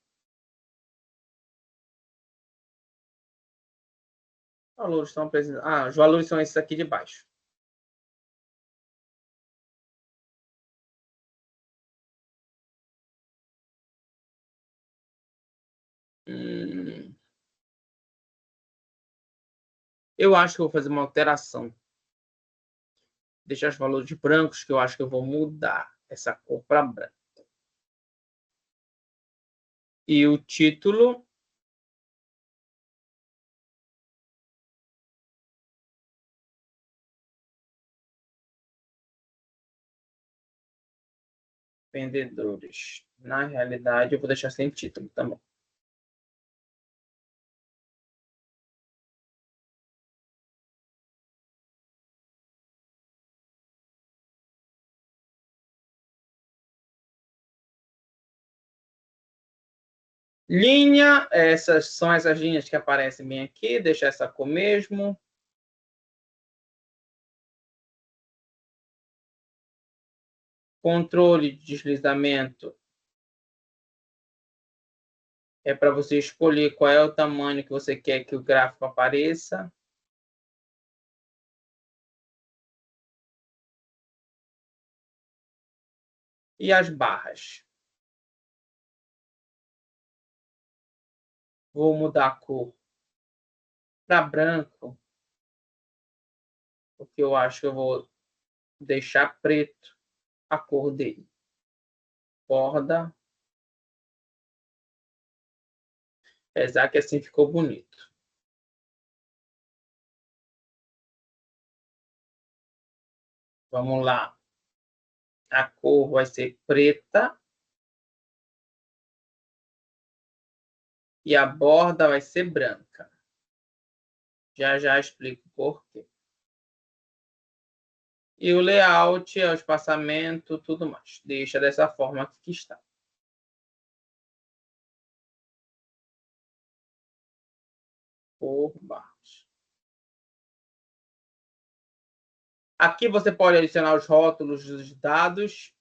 Valores estão apresentados. Ah, os valores são esses aqui de baixo. Eu acho que eu vou fazer uma alteração. Deixar os valores brancos, que eu acho que eu vou mudar essa cor para branco. E o título. Vendedores. Na realidade, eu vou deixar sem título também. Linha, essas são essas linhas que aparecem bem aqui. Deixa essa cor mesmo. Controle de deslizamento é para você escolher qual é o tamanho que você quer que o gráfico apareça. E as barras. Vou mudar a cor para branco, porque eu acho que eu vou deixar preto a cor dele. Borda. Apesar que assim ficou bonito. Vamos lá. A cor vai ser preta. E a borda vai ser branca. Já já explico por quê. E o layout, o espaçamento, tudo mais. Deixa dessa forma que está. Por baixo. Aqui você pode adicionar os rótulos dos dados.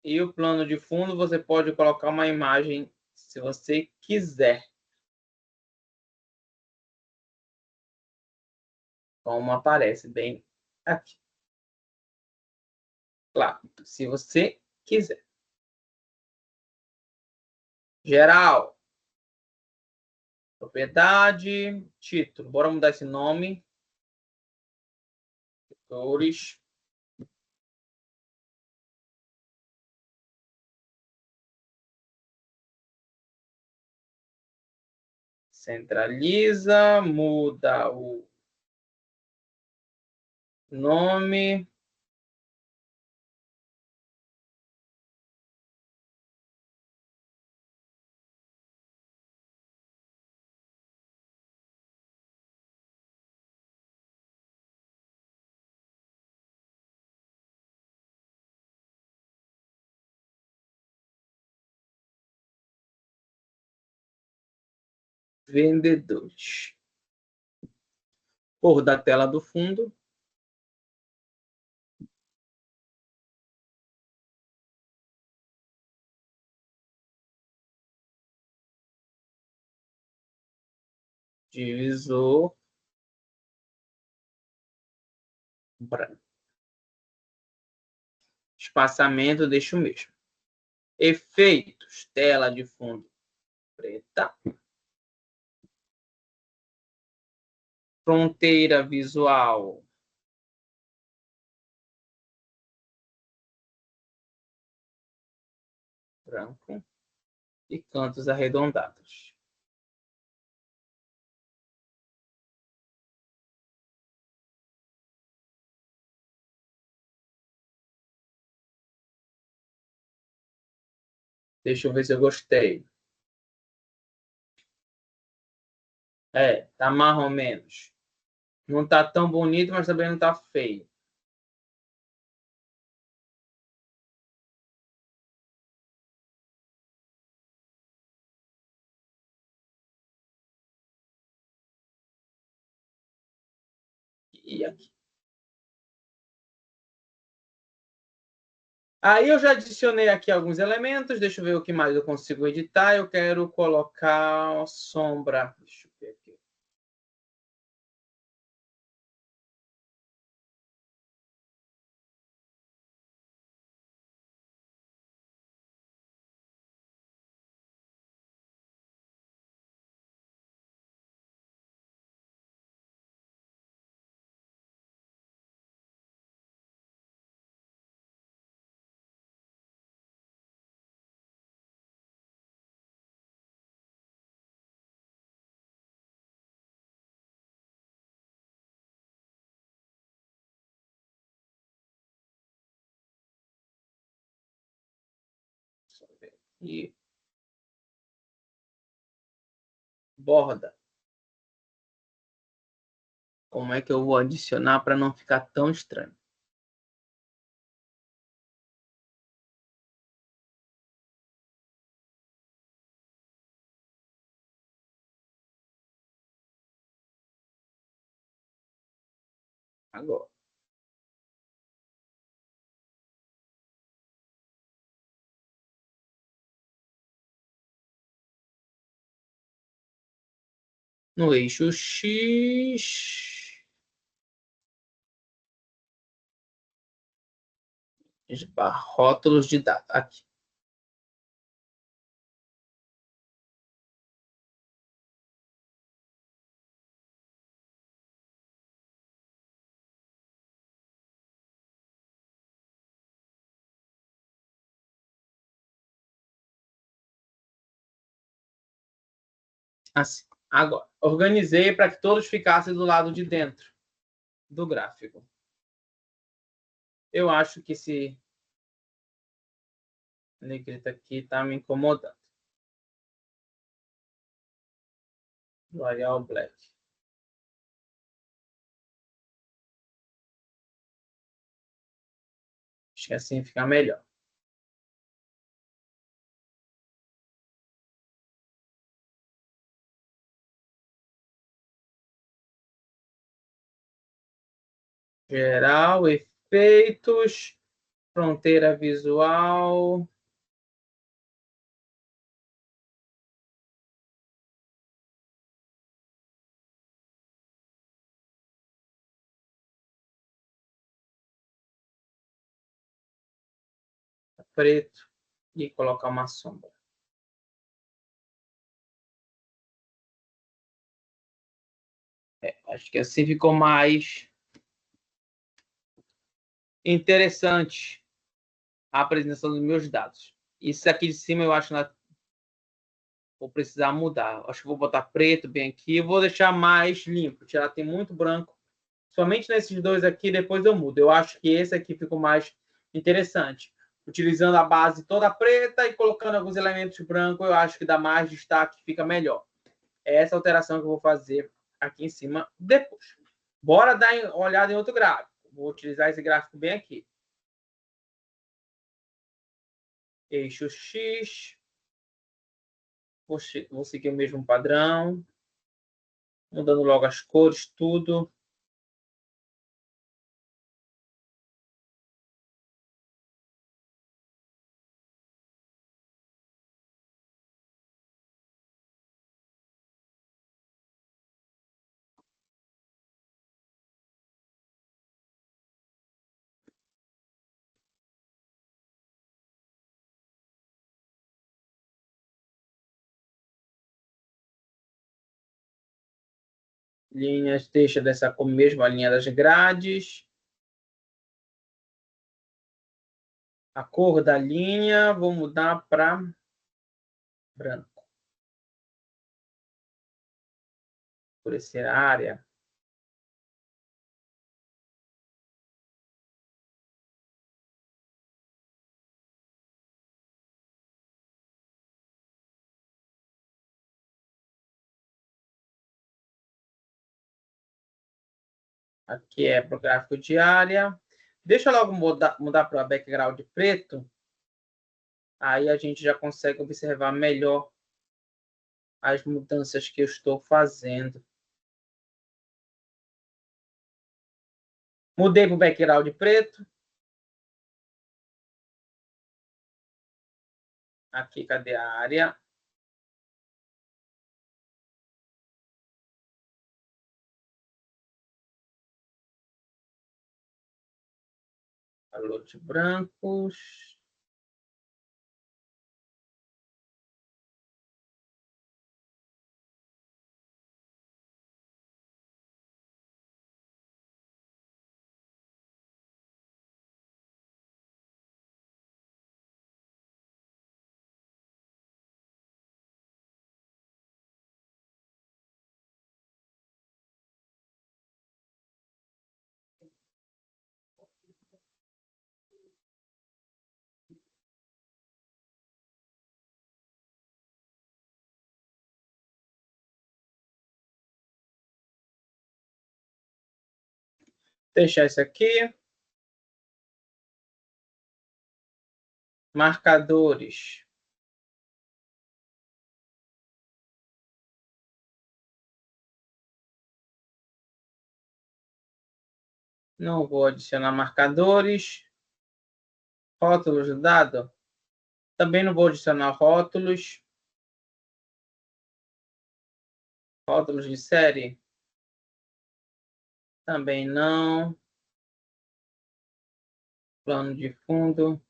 E o plano de fundo, você pode colocar uma imagem, se você quiser. Como aparece bem aqui. Claro, se você quiser. Geral. Propriedade. Título. Bora mudar esse nome. Setores. Centraliza. Muda o nome. vendedores. Cor da tela do fundo. Divisor branco. Espaçamento, deixa o mesmo. Efeitos, tela de fundo preta. Fronteira visual. Branco. E cantos arredondados. Deixa eu ver se eu gostei. Tá mais ou menos. Não tá tão bonito, mas também não tá feio. E aqui. Aí eu já adicionei aqui alguns elementos. Deixa eu ver o que mais eu consigo editar. Eu quero colocar sombra. Deixa eu ver aqui. Deixa eu ver aqui. Borda. Como é que eu vou adicionar para não ficar tão estranho? Agora. No eixo X. Rótulos de data. Aqui. Assim. Agora, organizei para que todos ficassem do lado de dentro do gráfico. Eu acho que esse negrito aqui está me incomodando. Royal Black. Acho que assim fica melhor. Geral, efeitos, fronteira visual. Preto e colocar uma sombra. Acho que assim ficou mais interessante a apresentação dos meus dados. Isso aqui de cima eu acho que vou precisar mudar. Acho que vou botar preto bem aqui. Eu vou deixar mais limpo. Tirar tem muito branco. Somente nesses dois aqui, depois eu mudo. Eu acho que esse aqui ficou mais interessante. Utilizando a base toda preta e colocando alguns elementos brancos, eu acho que dá mais destaque, fica melhor. É essa alteração que eu vou fazer aqui em cima depois. Bora dar uma olhada em outro gráfico. Vou utilizar esse gráfico bem aqui. Eixo X. Vou seguir o mesmo padrão. Mudando logo as cores, tudo. Linhas, deixa dessa mesma linha das grades. A cor da linha, vou mudar para branco. Escurecer a área. Aqui é para o gráfico de área. Deixa eu logo mudar para background preto. Aí a gente já consegue observar melhor as mudanças que eu estou fazendo. Mudei para o background preto. Aqui, cadê a área? Valor de brancos. Deixar isso aqui. Marcadores. Não vou adicionar marcadores. Rótulos do dado. Também não vou adicionar rótulos. Rótulos de série. Também não. Plano de fundo.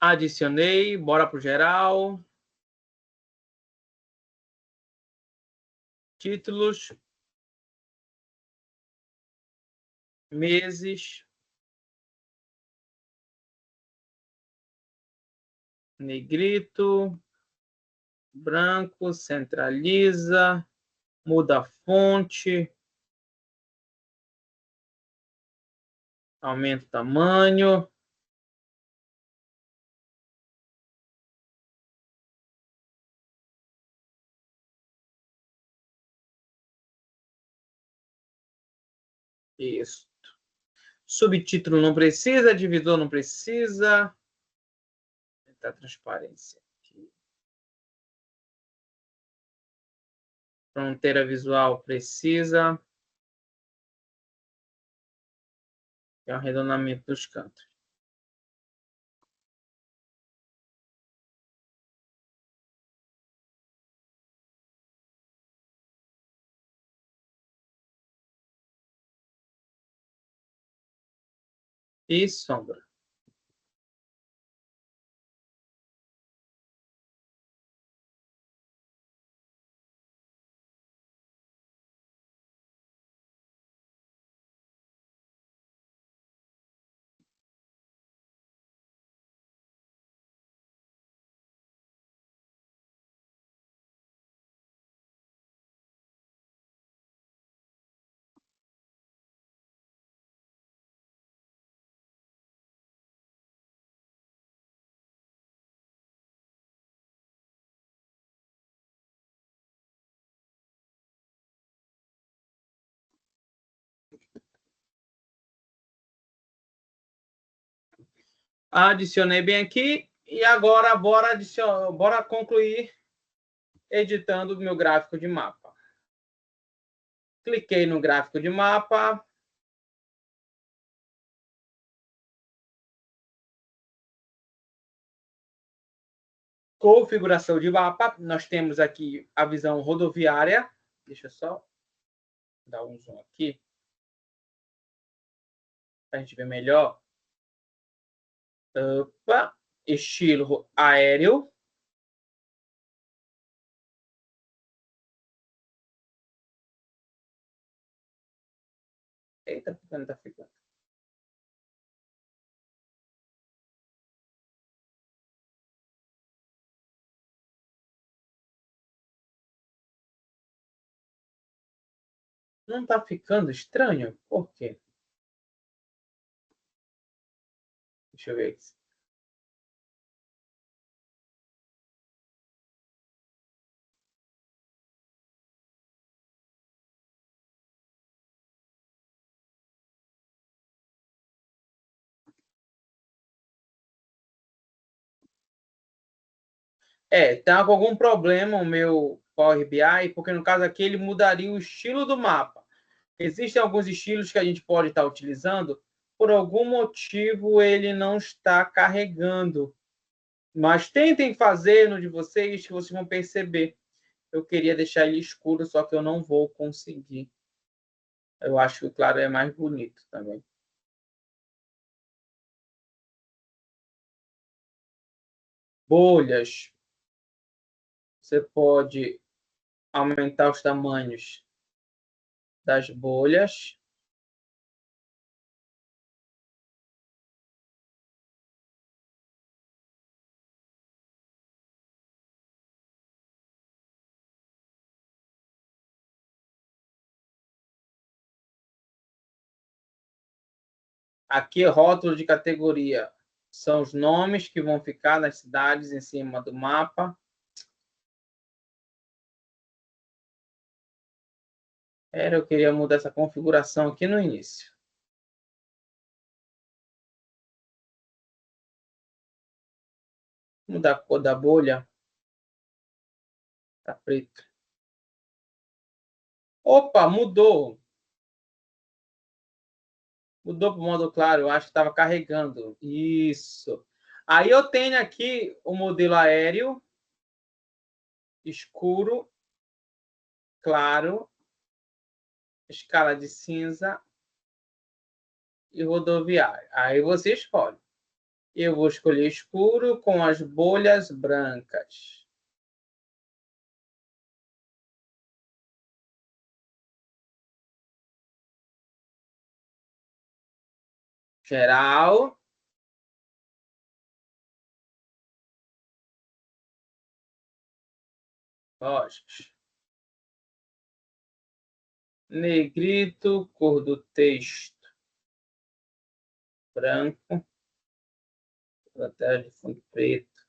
Adicionei. Bora para o geral. Títulos. Meses. Negrito. Branco. Centraliza. Muda a fonte. Aumenta o tamanho. Isso. Subtítulo não precisa, divisor não precisa. Aumentar a transparência aqui. Fronteira visual precisa. E o arredondamento dos cantos. E sombra. Adicionei bem aqui. E agora, bora concluir editando o meu gráfico de mapa. Cliquei no gráfico de mapa. Configuração de mapa. Nós temos aqui a visão rodoviária. Deixa eu só dar um zoom aqui, para a gente ver melhor. Opa, estilo aéreo. Eita, não tá ficando. Não tá ficando estranho? Por quê? Deixa eu ver aqui. Tá com algum problema o meu Power BI, porque no caso aqui ele mudaria o estilo do mapa. Existem alguns estilos que a gente pode estar utilizando, por algum motivo ele não está carregando. Mas tentem fazer no de vocês, que vocês vão perceber. Eu queria deixar ele escuro, só que eu não vou conseguir. Eu acho que o claro é mais bonito também. Bolhas. Você pode aumentar os tamanhos das bolhas. Aqui, rótulo de categoria. São os nomes que vão ficar nas cidades em cima do mapa. Eu queria mudar essa configuração aqui no início. Mudar a cor da bolha. Tá preto. Opa, mudou. Mudou para o modo claro. Eu acho que estava carregando. Isso. Aí eu tenho aqui o modelo aéreo, escuro, claro, escala de cinza e rodoviário. Aí você escolhe. Eu vou escolher escuro com as bolhas brancas. Geral. Lógico. Negrito, cor do texto branco. Tela de fundo preto.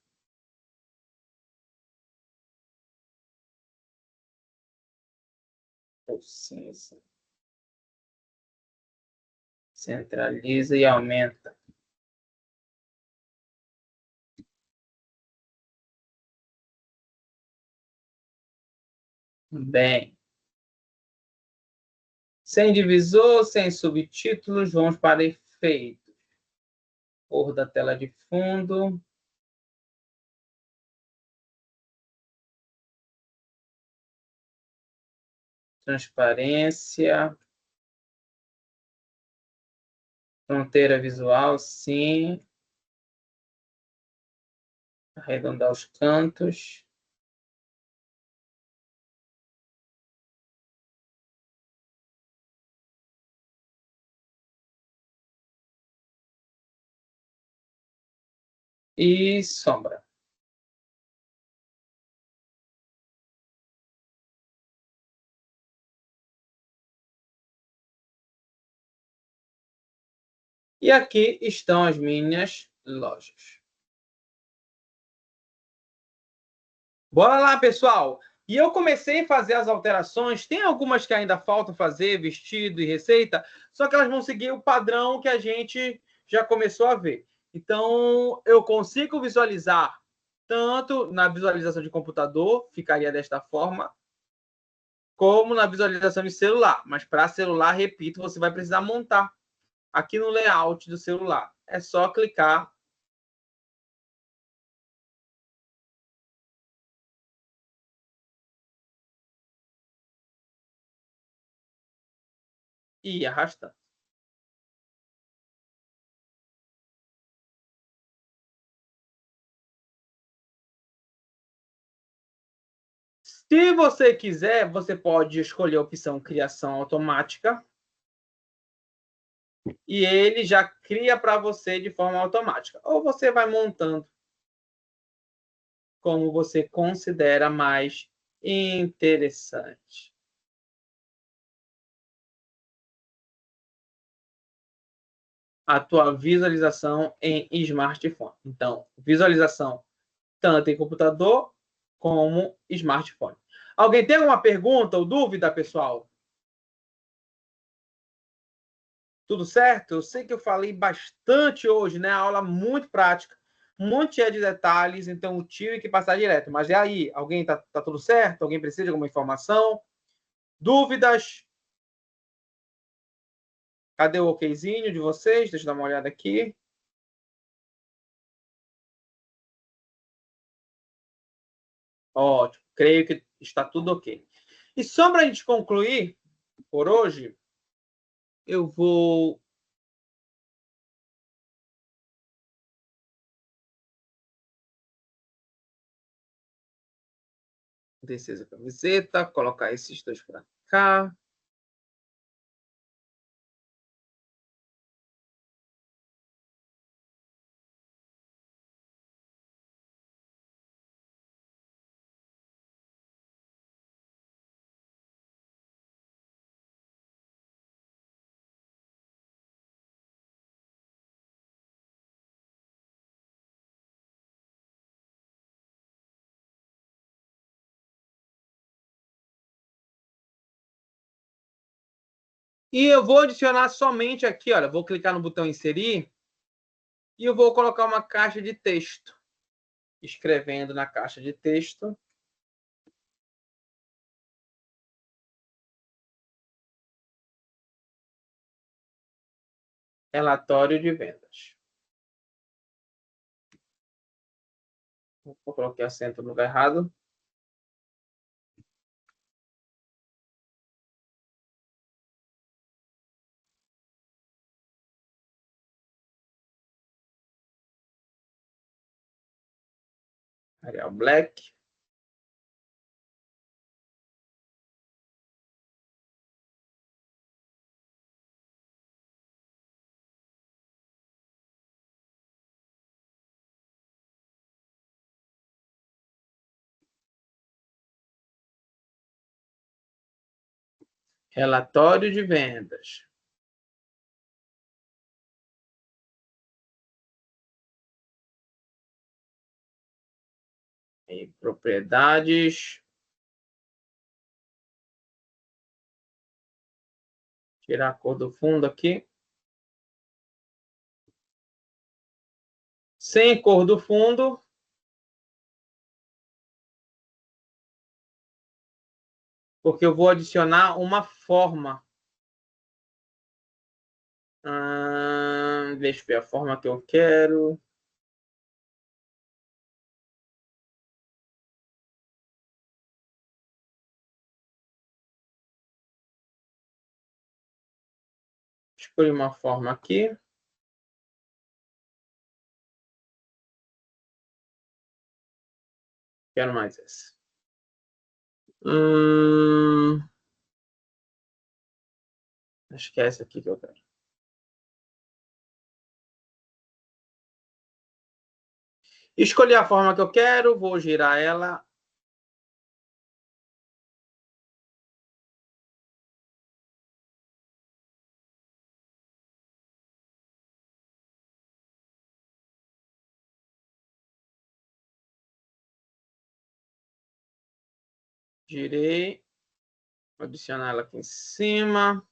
Ou cinza. Centraliza e aumenta. Bem. Sem divisor, sem subtítulos, vamos para efeitos. Cor da tela de fundo. Transparência. Fronteira visual, sim. Arredondar os cantos. E sombra. E aqui estão as minhas lojas. Bora lá, pessoal! E eu comecei a fazer as alterações. Tem algumas que ainda faltam fazer, vestido e receita, só que elas vão seguir o padrão que a gente já começou a ver. Então, eu consigo visualizar tanto na visualização de computador, ficaria desta forma, como na visualização de celular. Mas para celular, repito, você vai precisar montar aqui no layout do celular. É só clicar. E ir arrastando. Se você quiser, você pode escolher a opção criação automática. E ele já cria para você de forma automática. Ou você vai montando como você considera mais interessante. A tua visualização em smartphone. Então, visualização tanto em computador como smartphone. Alguém tem alguma pergunta ou dúvida, pessoal? Tudo certo? Eu sei que eu falei bastante hoje, né? A aula muito prática, muito cheia de detalhes, então eu tive que passar direto. Mas e aí? Alguém tá tudo certo? Alguém precisa de alguma informação? Dúvidas? Cadê o okzinho de vocês? Deixa eu dar uma olhada aqui. Ótimo, creio que está tudo ok. E só para a gente concluir por hoje, eu vou descer essa camiseta, colocar esses dois para cá. E eu vou adicionar somente aqui, olha, vou clicar no botão inserir e eu vou colocar uma caixa de texto. Escrevendo na caixa de texto. Relatório de vendas. Vou colocar acento no lugar errado. Arial Black. Relatório de vendas. E propriedades. Tirar a cor do fundo aqui. Sem cor do fundo. Porque eu vou adicionar uma forma. Deixa eu ver a forma que eu quero. Escolhi uma forma aqui. Quero mais essa. Acho que é essa aqui que eu quero. Escolhi a forma que eu quero, vou girar ela. Girei. Vou adicionar ela aqui em cima.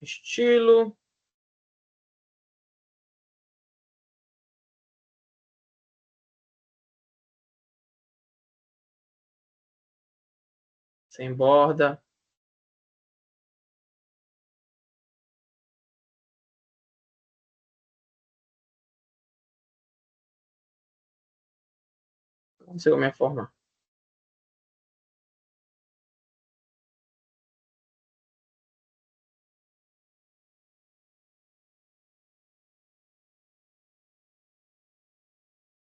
Estilo. Sem borda. Não sei como é a forma.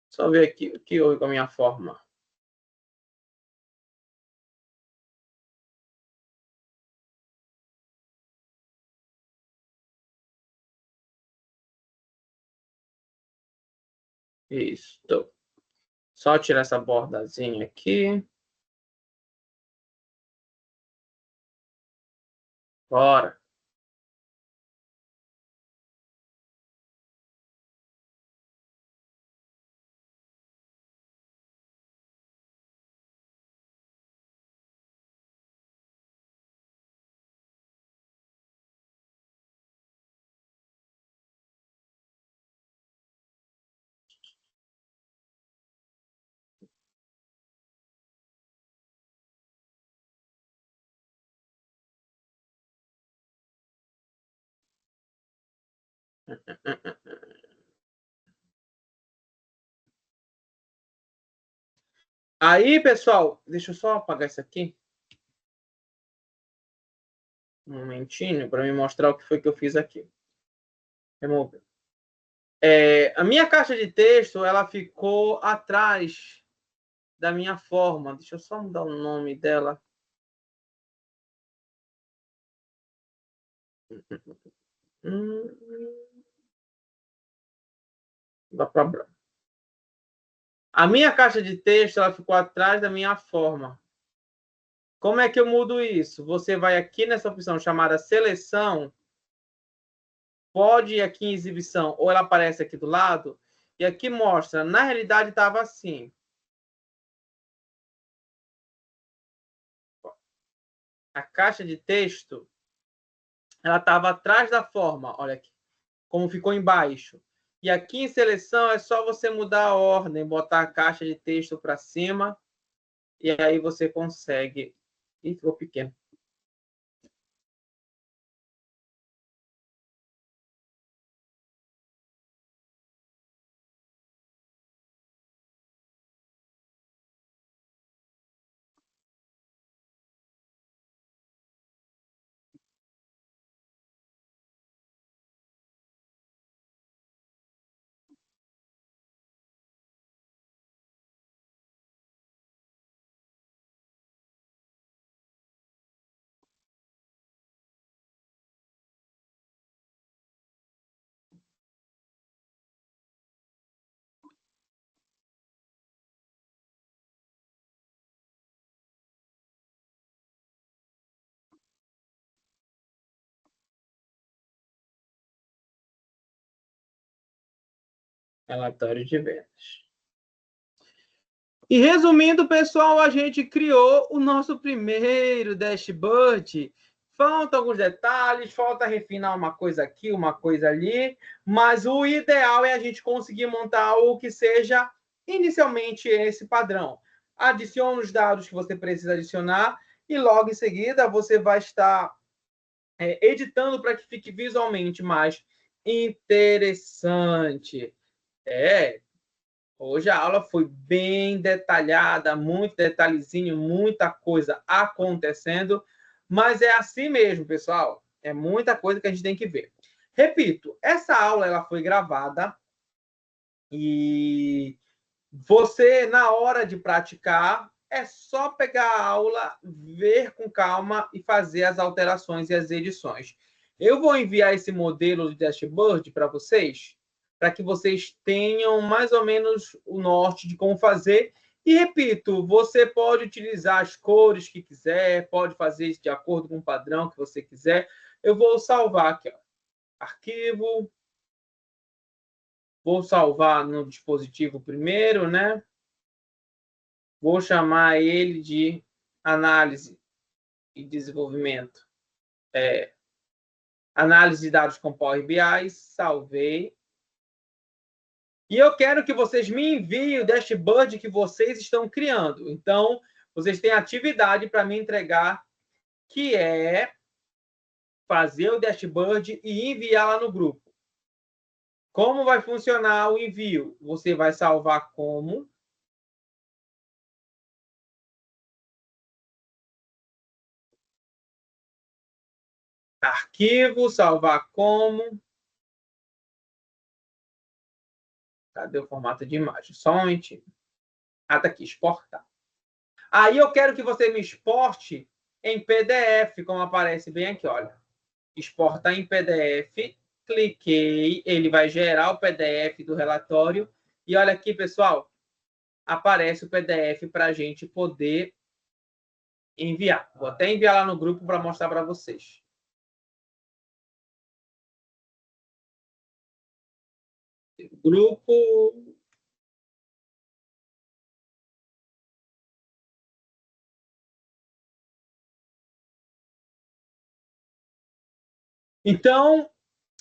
Só ver aqui o que houve com a minha forma. Isso. Só tirar essa bordazinha aqui. Bora. Aí, pessoal, deixa eu só apagar isso aqui. Um momentinho para me mostrar o que foi que eu fiz aqui. Remover. A minha caixa de texto, ela ficou atrás da minha forma. Deixa eu só mudar o nome dela. A minha caixa de texto, ela ficou atrás da minha forma. Como é que eu mudo isso? Você vai aqui nessa opção chamada seleção, pode ir aqui em exibição, ou ela aparece aqui do lado, e aqui mostra, na realidade estava assim. A caixa de texto, ela estava atrás da forma, olha aqui, como ficou embaixo. E aqui em seleção é só você mudar a ordem, botar a caixa de texto para cima, e aí você consegue. Ih, ficou pequeno. Relatório de vendas. E resumindo, pessoal, a gente criou o nosso primeiro dashboard. Faltam alguns detalhes, falta refinar uma coisa aqui, uma coisa ali, mas o ideal é a gente conseguir montar algo que seja inicialmente esse padrão. Adicione os dados que você precisa adicionar e logo em seguida você vai estar editando para que fique visualmente mais interessante. Hoje a aula foi bem detalhada, muito detalhezinho, muita coisa acontecendo, mas é assim mesmo, pessoal. É muita coisa que a gente tem que ver. Repito, essa aula ela foi gravada e você, na hora de praticar, é só pegar a aula, ver com calma e fazer as alterações e as edições. Eu vou enviar esse modelo de dashboard para vocês, para que vocês tenham mais ou menos o norte de como fazer. E repito, você pode utilizar as cores que quiser, pode fazer isso de acordo com o padrão que você quiser. Eu vou salvar aqui, ó. Arquivo. Vou salvar no dispositivo primeiro, né? Vou chamar ele de análise e desenvolvimento Análise de dados com Power BI, salvei. E eu quero que vocês me enviem o dashboard que vocês estão criando. Então, vocês têm atividade para me entregar, que é fazer o dashboard e enviar lá no grupo. Como vai funcionar o envio? Você vai salvar como? Arquivo, salvar como? Cadê o formato de imagem? Só um momentinho. Ah, tá aqui, exportar. Aí eu quero que você me exporte em PDF, como aparece bem aqui, olha. Exportar em PDF, cliquei, ele vai gerar o PDF do relatório. E olha aqui, pessoal, aparece o PDF para a gente poder enviar. Vou até enviar lá no grupo para mostrar para vocês. Grupo. Então,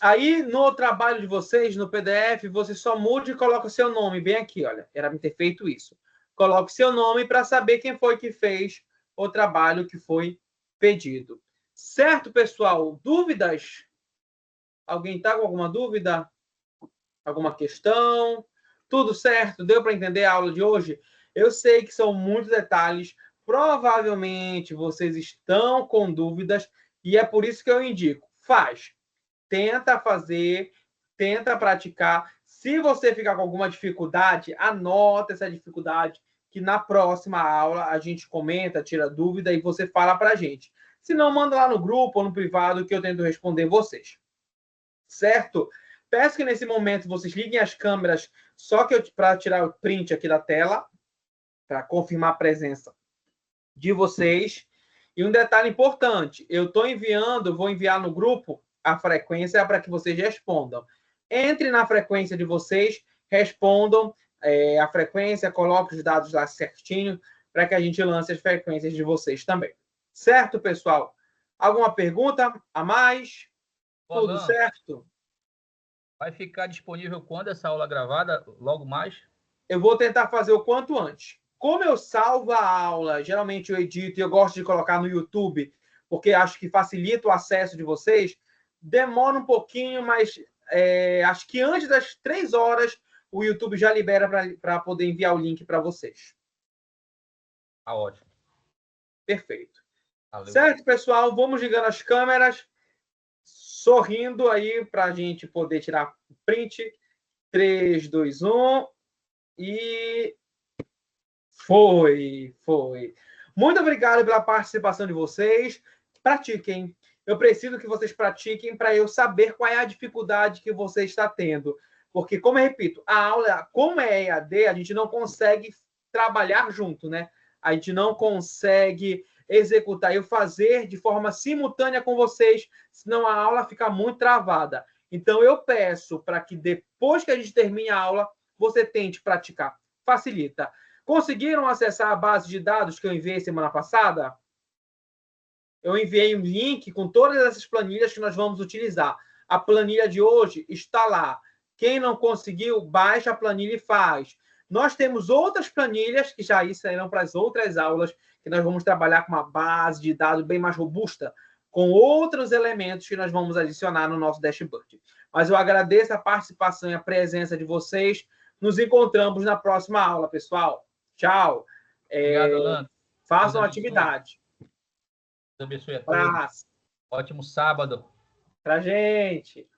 aí no trabalho de vocês, no PDF, você só mude e coloca o seu nome bem aqui, olha. Era ter feito isso. Coloque seu nome para saber quem foi que fez o trabalho que foi pedido. Certo, pessoal? Dúvidas? Alguém está com alguma dúvida? Alguma questão? Tudo certo? Deu para entender a aula de hoje? Eu sei que são muitos detalhes. Provavelmente vocês estão com dúvidas e é por isso que eu indico. Faz. Tenta fazer, tenta praticar. Se você ficar com alguma dificuldade, anota essa dificuldade, que na próxima aula a gente comenta, tira dúvida e você fala para a gente. Se não, manda lá no grupo ou no privado que eu tento responder vocês. Certo? Peço que nesse momento vocês liguem as câmeras só que para tirar o print aqui da tela, para confirmar a presença de vocês. E um detalhe importante, eu estou enviando, vou enviar no grupo a frequência para que vocês respondam. Entre na frequência de vocês, respondam a frequência, coloque os dados lá certinho, para que a gente lance as frequências de vocês também. Certo, pessoal? Alguma pergunta a mais? Tudo certo? Vai ficar disponível quando essa aula gravada? Logo mais? Eu vou tentar fazer o quanto antes. Como eu salvo a aula, geralmente eu edito e eu gosto de colocar no YouTube, porque acho que facilita o acesso de vocês, demora um pouquinho, mas acho que antes das 3 horas o YouTube já libera para poder enviar o link para vocês. Tá ótimo. Perfeito. Valeu. Certo, pessoal? Vamos ligando as câmeras, sorrindo aí para a gente poder tirar o print. 3, 2, 1 e... Foi. Muito obrigado pela participação de vocês. Pratiquem. Eu preciso que vocês pratiquem para eu saber qual é a dificuldade que você está tendo. Porque, como eu repito, a aula, como é EAD, a gente não consegue trabalhar junto, né? A gente não consegue executar e fazer de forma simultânea com vocês, senão a aula fica muito travada. Então, eu peço para que depois que a gente termine a aula, você tente praticar. Facilita. Conseguiram acessar a base de dados que eu enviei semana passada? Eu enviei um link com todas essas planilhas que nós vamos utilizar. A planilha de hoje está lá. Quem não conseguiu, baixa a planilha e faz. Nós temos outras planilhas que já serão para as outras aulas, que nós vamos trabalhar com uma base de dados bem mais robusta, com outros elementos que nós vamos adicionar no nosso dashboard. Mas eu agradeço a participação e a presença de vocês. Nos encontramos na próxima aula, pessoal. Tchau. Obrigado, Alan. Façam atividade. Deus abençoe a todos. Ótimo sábado. Pra gente.